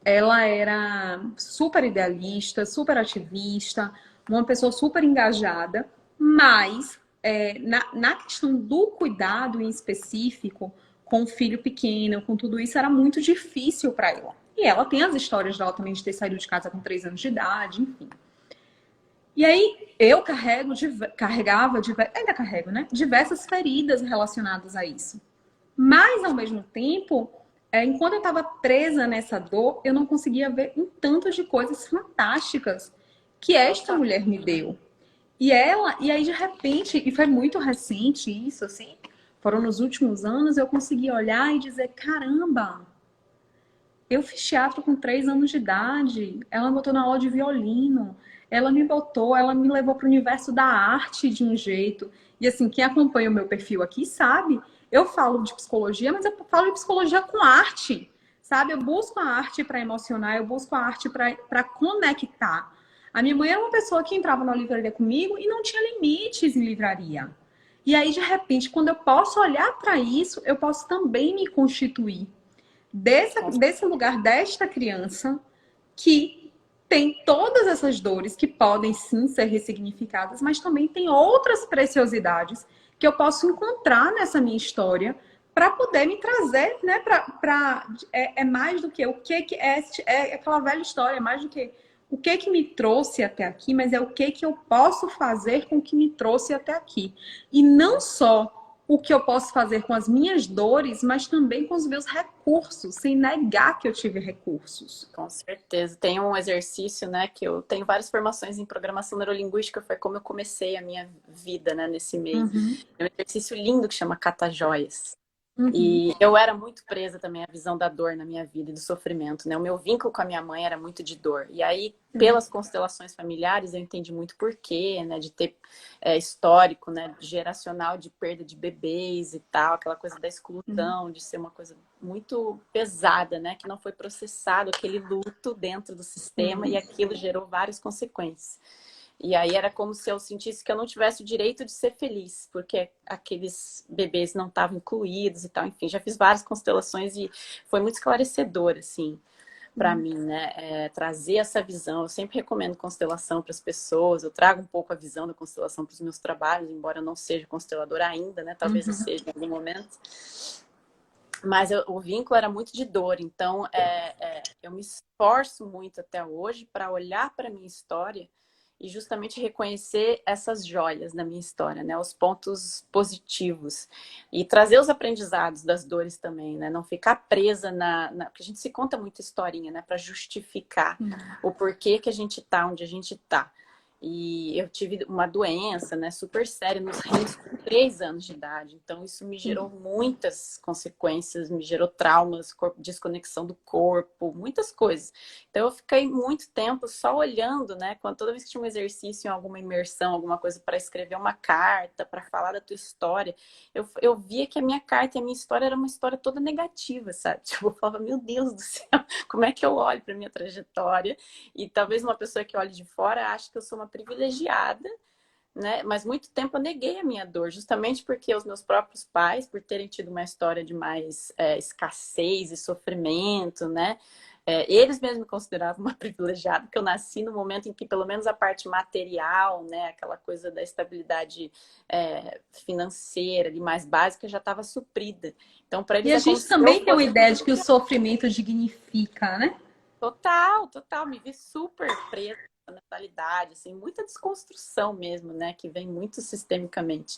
ela era super idealista, super ativista, uma pessoa super engajada, mas na questão do cuidado em específico, com o filho pequeno, com tudo isso, era muito difícil para ela. E ela tem as histórias dela também de ter saído de casa com 3 anos de idade, enfim. E aí eu carregava, ainda carrego, né? Diversas feridas relacionadas a isso. Mas, ao mesmo tempo, enquanto eu estava presa nessa dor, eu não conseguia ver um tanto de coisas fantásticas que esta mulher me deu. E aí, de repente, e foi muito recente isso, assim, foram nos últimos anos, eu consegui olhar e dizer, caramba, eu fiz teatro com 3 anos de idade, ela me botou na aula de violino, ela me botou, ela me levou para o universo da arte de um jeito. E assim, quem acompanha o meu perfil aqui sabe, eu falo de psicologia, mas eu falo de psicologia com arte, sabe? Eu busco a arte para emocionar, eu busco a arte para conectar. A minha mãe era uma pessoa que entrava na livraria comigo e não tinha limites em livraria. E aí, de repente, quando eu posso olhar para isso, eu posso também me constituir desse lugar desta criança que tem todas essas dores que podem sim ser ressignificadas, mas também tem outras preciosidades que eu posso encontrar nessa minha história para poder me trazer, né? É mais do que o que é aquela velha história, é mais do que o que me trouxe até aqui, mas é o que eu posso fazer com o que me trouxe até aqui. E não só o que eu posso fazer com as minhas dores, mas também com os meus recursos, sem negar que eu tive recursos. Com certeza. Tem um exercício, né, que eu tenho várias formações em programação neurolinguística, foi como eu comecei a minha vida, né, nesse meio. Uhum. É um exercício lindo que chama Cata-Joias. Uhum. E eu era muito presa também à visão da dor na minha vida e do sofrimento, né? O meu vínculo com a minha mãe era muito de dor. E aí, pelas constelações familiares, eu entendi muito porquê, né? De ter histórico, né? Geracional de perda de bebês e tal, aquela coisa da exclusão, de ser uma coisa muito pesada, né? Que não foi processado, aquele luto dentro do sistema e aquilo gerou várias consequências. E aí era como se eu sentisse que eu não tivesse o direito de ser feliz, porque aqueles bebês não estavam incluídos e tal. Enfim, já fiz várias constelações e foi muito esclarecedor, assim, para mim, né? Trazer essa visão. Eu sempre recomendo constelação para as pessoas. Eu trago um pouco a visão da constelação para os meus trabalhos, embora eu não seja consteladora ainda, né? Talvez eu seja em algum momento. Mas o vínculo era muito de dor. Então, eu me esforço muito até hoje para olhar para a minha história e justamente reconhecer essas joias da minha história, né? Os pontos positivos. E trazer os aprendizados das dores também, né? Não ficar presa porque a gente se conta muita historinha, né? Para justificar o porquê que a gente tá onde a gente tá. E eu tive uma doença, né, super séria nos rins com 3 anos de idade. Então, isso me gerou muitas consequências, me gerou traumas, desconexão do corpo, muitas coisas. Então, eu fiquei muito tempo só olhando, né? Toda vez que tinha um exercício, alguma imersão, alguma coisa para escrever uma carta, para falar da tua história, eu via que a minha carta e a minha história era uma história toda negativa, sabe? Tipo, eu falava, meu Deus do céu, como é que eu olho para minha trajetória? E talvez uma pessoa que olhe de fora ache que eu sou uma privilegiada, né? Mas muito tempo eu neguei a minha dor, justamente porque os meus próprios pais, por terem tido uma história de mais escassez e sofrimento, né? Eles mesmos me consideravam uma privilegiada, porque eu nasci no momento em que pelo menos a parte material, né? Aquela coisa da estabilidade financeira e mais básica já estava suprida. Então, para eles E a gente também tem uma ideia de que o sofrimento dignifica, né? Total, total. Me vi super presa na mentalidade, assim, muita desconstrução mesmo, né? Que vem muito sistemicamente.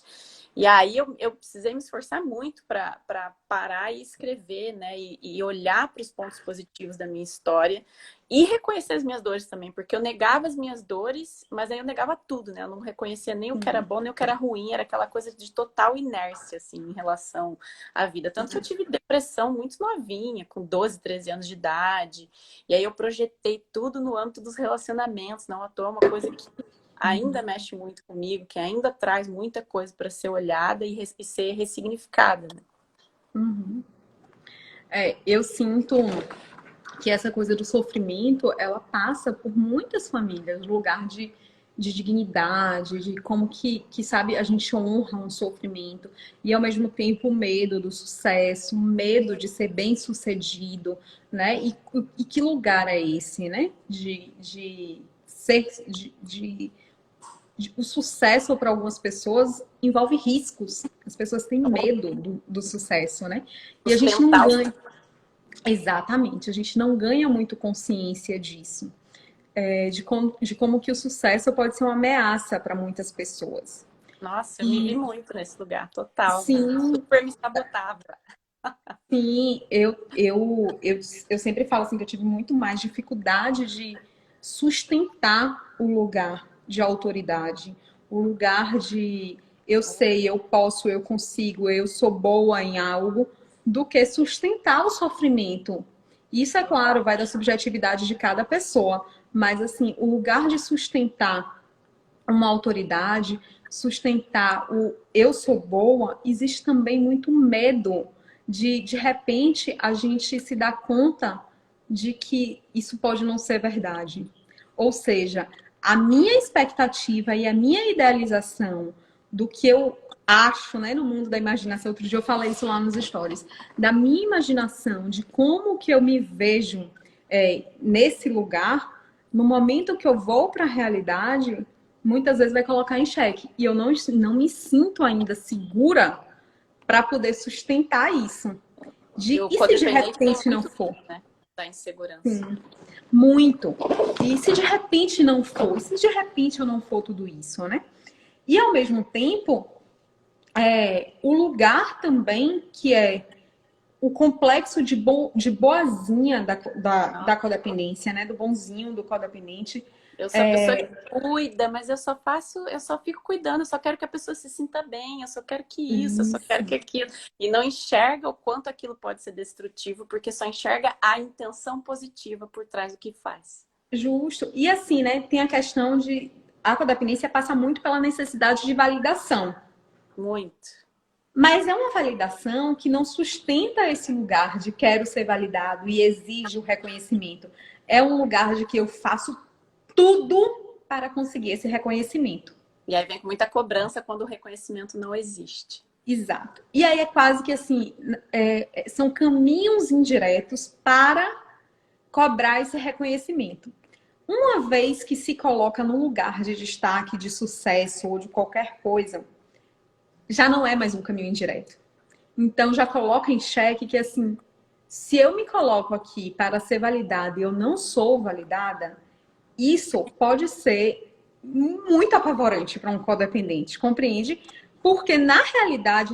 E aí eu precisei me esforçar muito para parar e escrever, né? E olhar para os pontos positivos da minha história e reconhecer as minhas dores também, porque eu negava as minhas dores, mas aí eu negava tudo, né? Eu não reconhecia nem o que era bom, nem o que era ruim, era aquela coisa de total inércia, assim, em relação à vida. Tanto que eu tive depressão muito novinha, com 12, 13 anos de idade. E aí eu projetei tudo no âmbito dos relacionamentos, não à toa, uma coisa que ainda mexe muito comigo, que ainda traz muita coisa para ser olhada e ser ressignificada. Né? Eu sinto que essa coisa do sofrimento, ela passa por muitas famílias, lugar de dignidade, de como que, sabe, a gente honra um sofrimento e, ao mesmo tempo, o medo do sucesso, o medo de ser bem-sucedido, né? E que lugar é esse, né? O sucesso para algumas pessoas envolve riscos. As pessoas têm medo do sucesso, né? E a gente não ganha... Exatamente, a gente não ganha muito consciência disso. De como que o sucesso pode ser uma ameaça para muitas pessoas. Nossa, eu me vi muito nesse lugar, total. Sim. Super me sabotava. Sim, eu sempre falo assim que eu tive muito mais dificuldade de sustentar o lugar de autoridade, o lugar de eu sei, eu posso, eu consigo, eu sou boa em algo, do que sustentar o sofrimento. Isso, é claro, vai da subjetividade de cada pessoa, mas assim, o lugar de sustentar uma autoridade, sustentar o eu sou boa, existe também muito medo de repente a gente se dar conta de que isso pode não ser verdade. Ou seja, a minha expectativa e a minha idealização do que eu acho, né, no mundo da imaginação, outro dia eu falei isso lá nos stories, da minha imaginação, de como que eu me vejo nesse lugar, no momento que eu vou para a realidade, muitas vezes vai colocar em xeque. E eu não me sinto ainda segura para poder sustentar isso. E o E se de codependente tem repente não muito for? medo, né, da insegurança. Sim, muito. E se de repente não for? E se de repente eu não for tudo isso, né? E ao mesmo tempo, o lugar também que é o complexo de boazinha da codependência, né? Do bonzinho, do codependente. Eu sou a pessoa que cuida, mas eu só fico cuidando, eu só quero que a pessoa se sinta bem, eu só quero que isso, eu só quero que aquilo. E não enxerga o quanto aquilo pode ser destrutivo, porque só enxerga a intenção positiva por trás do que faz. Justo. E assim, né? Tem a questão de... A codependência passa muito pela necessidade de validação. Muito. Mas é uma validação que não sustenta esse lugar de quero ser validado e exige o reconhecimento. É um lugar de que eu faço tudo para conseguir esse reconhecimento. E aí vem com muita cobrança quando o reconhecimento não existe. Exato. E aí é quase que assim, são caminhos indiretos para cobrar esse reconhecimento. Uma vez que se coloca num lugar de destaque, de sucesso ou de qualquer coisa, já não é mais um caminho indireto. Então já coloca em xeque que assim, se eu me coloco aqui para ser validada e eu não sou validada, isso pode ser muito apavorante para um codependente, compreende? Porque na realidade,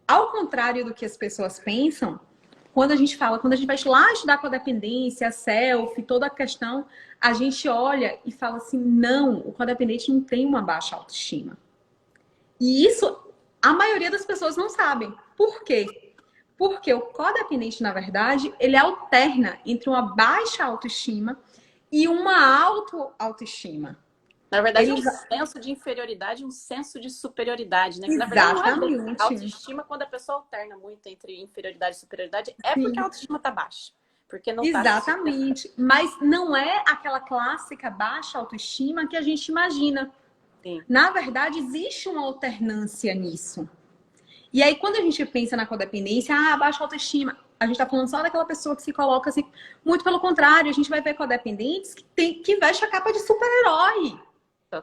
ao contrário do que as pessoas pensam, quando a gente vai lá estudar codependência, self, toda a questão, a gente olha e fala assim, não, o codependente não tem uma baixa autoestima. E isso a maioria das pessoas não sabem. Por quê? Porque o codependente, na verdade, ele alterna entre uma baixa autoestima e uma autoestima. Na verdade, é um senso de inferioridade e um senso de superioridade, né? Que, na verdade, Exatamente. não é autoestima, quando a pessoa alterna muito entre inferioridade e superioridade, é porque a autoestima tá baixa. Porque não tá. Exatamente. Mas não é aquela clássica baixa autoestima que a gente imagina. Sim. Na verdade, existe uma alternância nisso. E aí, quando a gente pensa na codependência, baixa autoestima, a gente tá falando só daquela pessoa que se coloca assim. Muito pelo contrário, a gente vai ver codependentes que veste a capa de super-herói.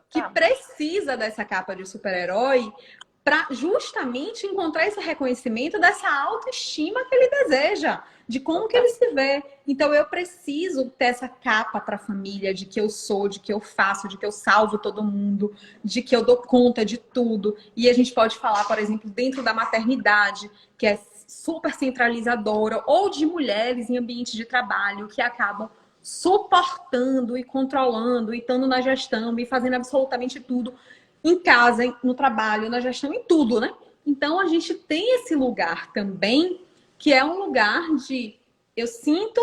Que precisa dessa capa de super-herói para justamente encontrar esse reconhecimento dessa autoestima que ele deseja, de como que ele se vê. Então eu preciso ter essa capa para a família de que eu sou, de que eu faço, de que eu salvo todo mundo, de que eu dou conta de tudo. E a gente pode falar, por exemplo, dentro da maternidade, que é super centralizadora, ou de mulheres em ambiente de trabalho que acabam suportando e controlando e estando na gestão e fazendo absolutamente tudo em casa, no trabalho, na gestão, em tudo, né? Então a gente tem esse lugar também que é um lugar de eu sinto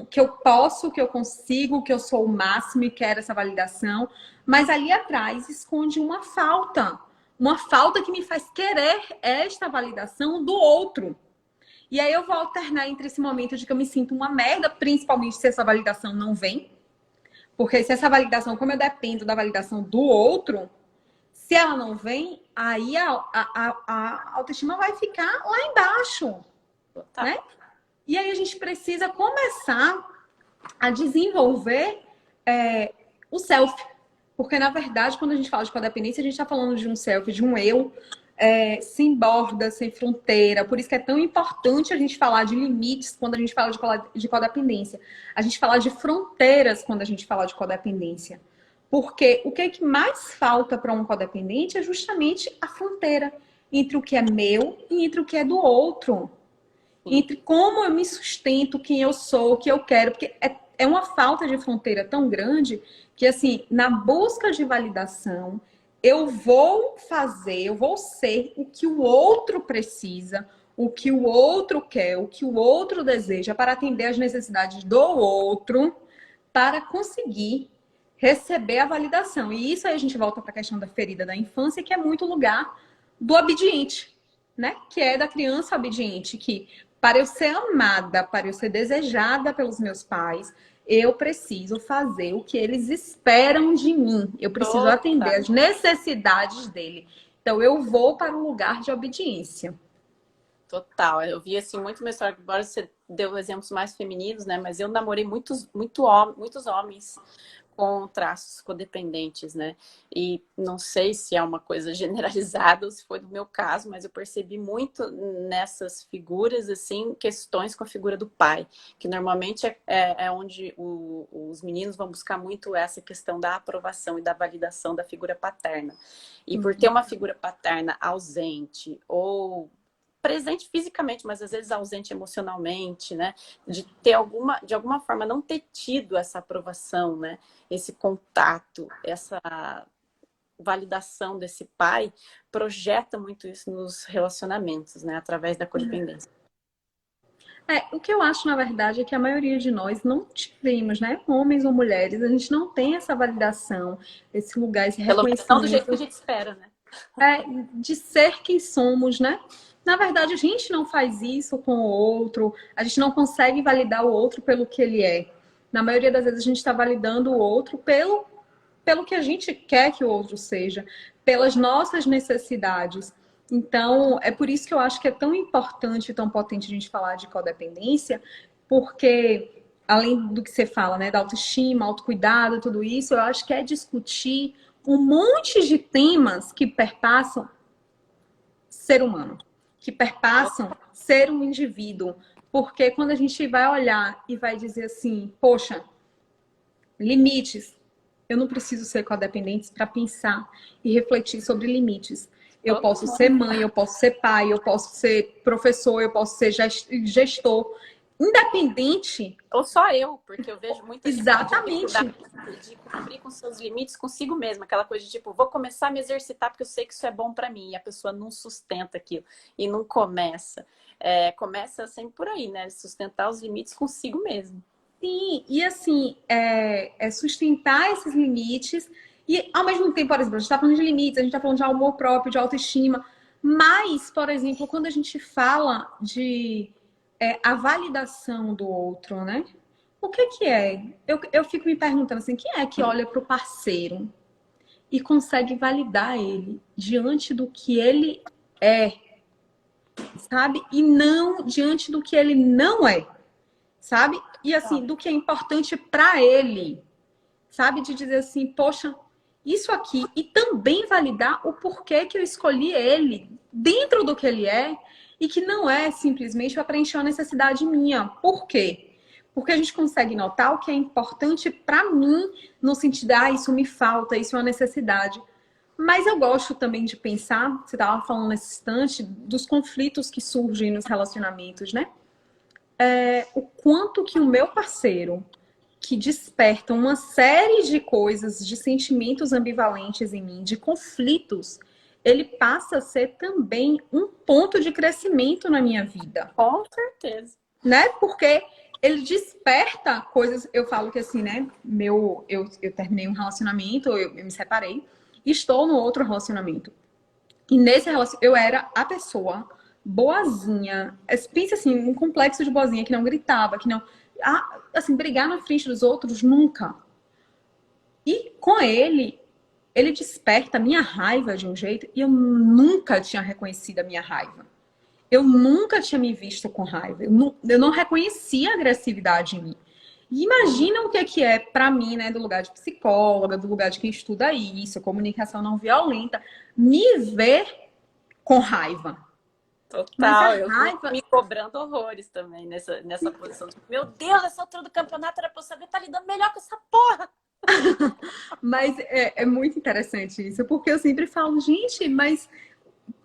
que eu posso, que eu consigo, que eu sou o máximo e quero essa validação, mas ali atrás esconde uma falta que me faz querer esta validação do outro. E aí eu vou alternar entre esse momento de que eu me sinto uma merda, principalmente se essa validação não vem. Porque se essa validação, como eu dependo da validação do outro, se ela não vem, aí a autoestima vai ficar lá embaixo. Tá. Né? E aí a gente precisa começar a desenvolver o self. Porque, na verdade, quando a gente fala de codependência, a gente está falando de um self, de um eu, sem borda, sem fronteira. Por isso que é tão importante a gente falar de limites quando a gente fala de codependência. A gente fala de fronteiras quando a gente fala de codependência. Porque o que é que mais falta para um codependente é justamente a fronteira entre o que é meu e entre o que é do outro. Entre como eu me sustento, quem eu sou, o que eu quero. Porque é uma falta de fronteira tão grande que, assim, na busca de validação, eu vou ser o que o outro precisa, o que o outro quer, o que o outro deseja para atender às necessidades do outro, para conseguir receber a validação. E isso aí a gente volta para a questão da ferida da infância, que é muito lugar do obediente, né? Que é da criança obediente, que para eu ser amada, para eu ser desejada pelos meus pais, eu preciso fazer o que eles esperam de mim. Eu preciso atender as necessidades dele. Então, eu vou para um lugar de obediência. Total. Eu vi assim muito minha história, embora você deu exemplos mais femininos, né? Mas eu namorei muitos homens com traços codependentes, né? E não sei se é uma coisa generalizada ou se foi do meu caso, mas eu percebi muito nessas figuras, assim, questões com a figura do pai, que normalmente é onde os meninos vão buscar muito essa questão da aprovação e da validação da figura paterna. E por ter uma figura paterna ausente ou presente fisicamente, mas às vezes ausente emocionalmente, né? De alguma forma não ter tido essa aprovação, né? Esse contato, essa validação desse pai, projeta muito isso nos relacionamentos, né? Através da codependência. O que eu acho, na verdade, é que a maioria de nós não tivemos, né? Homens ou mulheres, a gente não tem essa validação, esse lugar, esse reconhecimento. Pelo menos não do jeito que a gente espera, né? De ser quem somos, né? Na verdade, a gente não faz isso com o outro, a gente não consegue validar o outro pelo que ele é. Na maioria das vezes, a gente está validando o outro pelo que a gente quer que o outro seja, pelas nossas necessidades. Então, é por isso que eu acho que é tão importante e tão potente a gente falar de codependência, porque, além do que você fala, né, da autoestima, autocuidado, tudo isso, eu acho que é discutir um monte de temas que perpassam ser humano, que perpassam ser um indivíduo. Porque quando a gente vai olhar e vai dizer assim, poxa, limites, eu não preciso ser codependente para pensar e refletir sobre limites. Eu posso ser mãe, eu posso ser pai, eu posso ser professor, eu posso ser gestor. Independente. Ou só eu, porque eu vejo muita gente Exatamente. De cumprir com seus limites consigo mesma. Aquela coisa de tipo, vou começar a me exercitar porque eu sei que isso é bom para mim. E a pessoa não sustenta aquilo. E não começa. Começa sempre por aí, né? Sustentar os limites consigo mesmo. Sim, e assim, sustentar esses limites. E ao mesmo tempo, por exemplo, a gente está falando de limites, a gente está falando de amor próprio, de autoestima. Mas, por exemplo, quando a gente fala de a validação do outro, né? O que é? Eu fico me perguntando assim, quem é que olha para o parceiro e consegue validar ele diante do que ele é, sabe? E não diante do que ele não é, sabe? E assim, do que é importante para ele, sabe? De dizer assim, poxa, isso aqui, e também validar o porquê que eu escolhi ele dentro do que ele é, e que não é simplesmente para preencher uma necessidade minha. Por quê? Porque a gente consegue notar o que é importante para mim, no sentido de, isso me falta, isso é uma necessidade. Mas eu gosto também de pensar, você estava falando nesse instante, dos conflitos que surgem nos relacionamentos, né? O quanto que o meu parceiro, que desperta uma série de coisas, de sentimentos ambivalentes em mim, de conflitos, ele passa a ser também um ponto de crescimento na minha vida. Com certeza. Né? Porque ele desperta coisas. Eu falo que assim, né? Eu terminei um relacionamento, eu me separei, estou no outro relacionamento. E nesse relacionamento, eu era a pessoa boazinha. Pensa assim, um complexo de boazinha que não gritava, que não. Assim, brigar na frente dos outros, nunca. E com ele desperta a minha raiva de um jeito, e eu nunca tinha reconhecido a minha raiva. Eu nunca tinha me visto com raiva. Eu não reconhecia a agressividade em mim. E imagina o que é para mim, né, do lugar de psicóloga, do lugar de quem estuda isso, comunicação não violenta, me ver com raiva. Total, eu fui me cobrando horrores também nessa posição. Meu Deus, essa altura do campeonato era pra eu saber estar lidando melhor com essa porra. Mas é muito interessante isso, porque eu sempre falo, gente, mas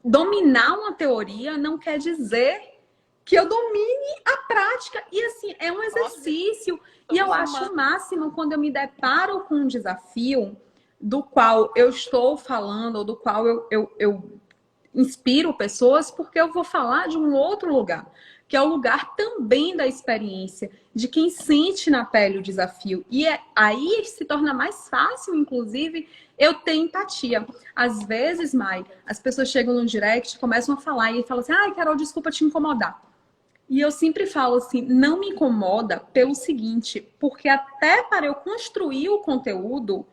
dominar uma teoria não quer dizer que eu domine a prática. E assim, é um exercício. E eu acho o máximo quando eu me deparo com um desafio do qual eu estou falando, ou do qual eu inspiro pessoas, porque eu vou falar de um outro lugar. que é o lugar também da experiência, de quem sente na pele o desafio. E aí se torna mais fácil, inclusive, eu ter empatia. Às vezes, Mai, as pessoas chegam no direct, começam a falar e falam assim, ai, Carol, desculpa te incomodar. E eu sempre falo assim, não me incomoda pelo seguinte, porque até para eu construir o conteúdo,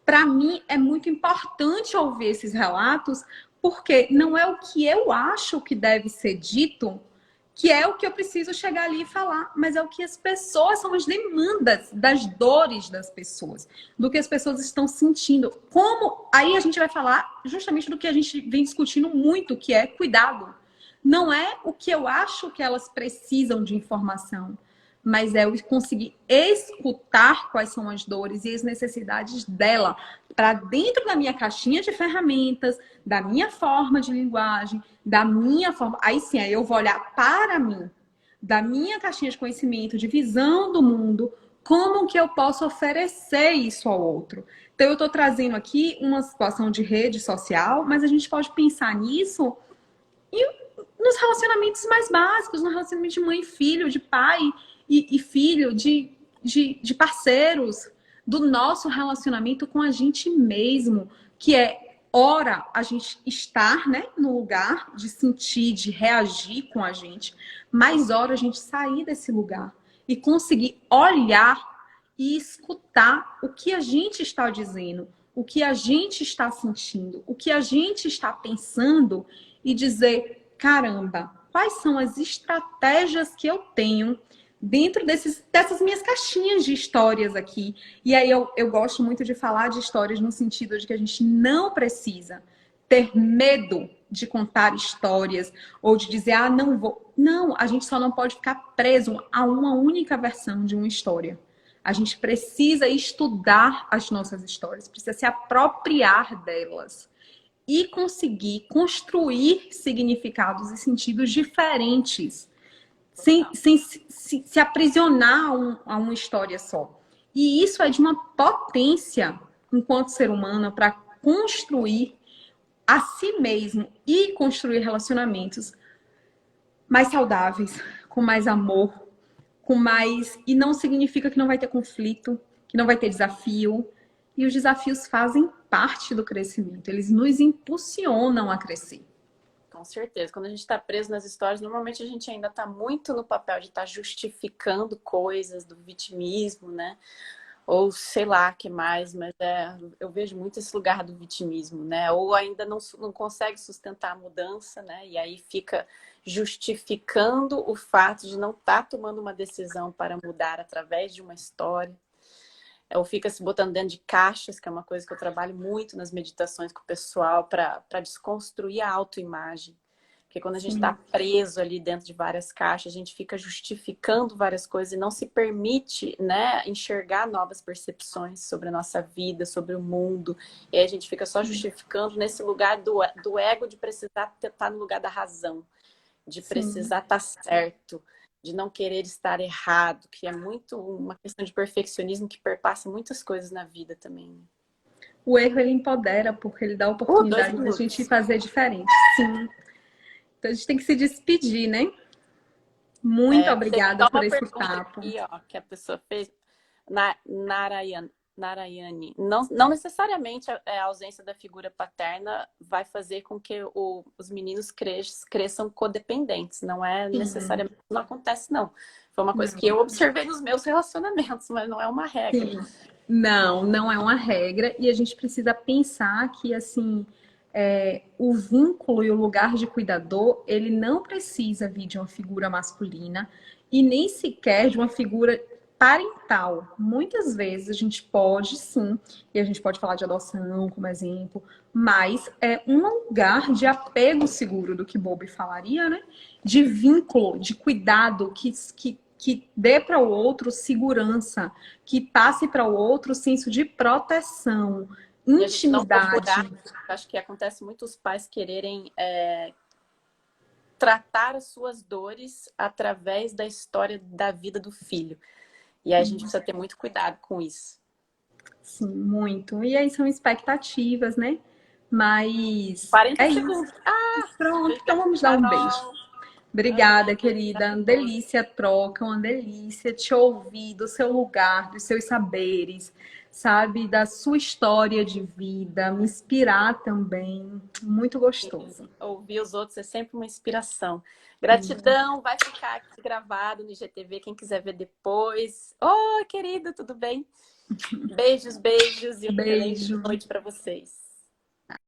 para mim é muito importante ouvir esses relatos, porque não é o que eu acho que deve ser dito, que é o que eu preciso chegar ali e falar, mas é o que as pessoas, são as demandas das dores das pessoas, do que as pessoas estão sentindo. Como aí a gente vai falar justamente do que a gente vem discutindo muito, que é cuidado. Não é o que eu acho que elas precisam de informação, mas é eu conseguir escutar quais são as dores e as necessidades dela para dentro da minha caixinha de ferramentas, da minha forma de linguagem, da minha forma. Aí sim, aí eu vou olhar para mim, da minha caixinha de conhecimento, de visão do mundo, como que eu posso oferecer isso ao outro. Então, eu estou trazendo aqui uma situação de rede social, mas a gente pode pensar nisso nos relacionamentos mais básicos, no relacionamento de mãe e filho, de pai e filho, de parceiros, do nosso relacionamento com a gente mesmo, que é, ora, a gente estar, né, no lugar de sentir, de reagir com a gente, mas ora a gente sair desse lugar e conseguir olhar e escutar o que a gente está dizendo, o que a gente está sentindo, o que a gente está pensando e dizer, caramba, quais são as estratégias que eu tenho dentro dessas minhas caixinhas de histórias aqui. E aí eu gosto muito de falar de histórias no sentido de que a gente não precisa ter medo de contar histórias ou de dizer, ah, não vou. Não, a gente só não pode ficar preso a uma única versão de uma história. A gente precisa estudar as nossas histórias, precisa se apropriar delas e conseguir construir significados e sentidos diferentes, sem se aprisionar a uma história só. E isso é de uma potência, enquanto ser humano, para construir a si mesmo e construir relacionamentos mais saudáveis, com mais amor, com mais... E não significa que não vai ter conflito, que não vai ter desafio. E os desafios fazem parte do crescimento, eles nos impulsionam a crescer. Com certeza. Quando a gente está preso nas histórias, normalmente a gente ainda está muito no papel de estar justificando coisas, do vitimismo, né? Ou sei lá que mais, mas eu vejo muito esse lugar do vitimismo, né? Ou ainda não consegue sustentar a mudança, né? E aí fica justificando o fato de não estar tomando uma decisão para mudar através de uma história. Ou fica se botando dentro de caixas, que é uma coisa que eu trabalho muito nas meditações com o pessoal, para desconstruir a autoimagem. Porque quando a gente está preso ali dentro de várias caixas, a gente fica justificando várias coisas e não se permite, né, enxergar novas percepções sobre a nossa vida, sobre o mundo. E aí a gente fica só justificando nesse lugar do ego de precisar estar no lugar da razão, de precisar estar certo, de não querer estar errado, que é muito uma questão de perfeccionismo que perpassa muitas coisas na vida também. O erro, ele empodera, porque ele dá a oportunidade de a gente fazer diferente. Sim. Então a gente tem que se despedir, né? Muito obrigada por esse papo. Aqui, ó, que a pessoa fez, Narayane. Não necessariamente a ausência da figura paterna vai fazer com que os meninos cresçam codependentes. Não é necessariamente, não acontece, não. Foi uma coisa que eu observei nos meus relacionamentos, mas não é uma regra. Sim. Não é uma regra. E a gente precisa pensar que, assim, o vínculo e o lugar de cuidador, ele não precisa vir de uma figura masculina e nem sequer de uma figura parental. Muitas vezes a gente pode, sim, e a gente pode falar de adoção como exemplo, mas é um lugar de apego seguro, do que Bowlby falaria, né? De vínculo, de cuidado, que dê para o outro segurança, que passe para o outro senso de proteção, intimidade. Acho que acontece muito os pais quererem tratar as suas dores através da história da vida do filho. E aí a gente precisa ter muito cuidado com isso. Sim, muito. E aí são expectativas, né? Mas 40 segundos. Pronto, então vamos dar um beijo. Obrigada, querida. Uma delícia a troca, uma delícia te ouvir do seu lugar, dos seus saberes, sabe? Da sua história de vida, me inspirar também. Muito gostoso. Ouvir os outros é sempre uma inspiração. Gratidão, vai ficar aqui gravado no IGTV, quem quiser ver depois. Oi, querido, tudo bem? Beijos, beijos e uma excelente Beijo. noite para vocês.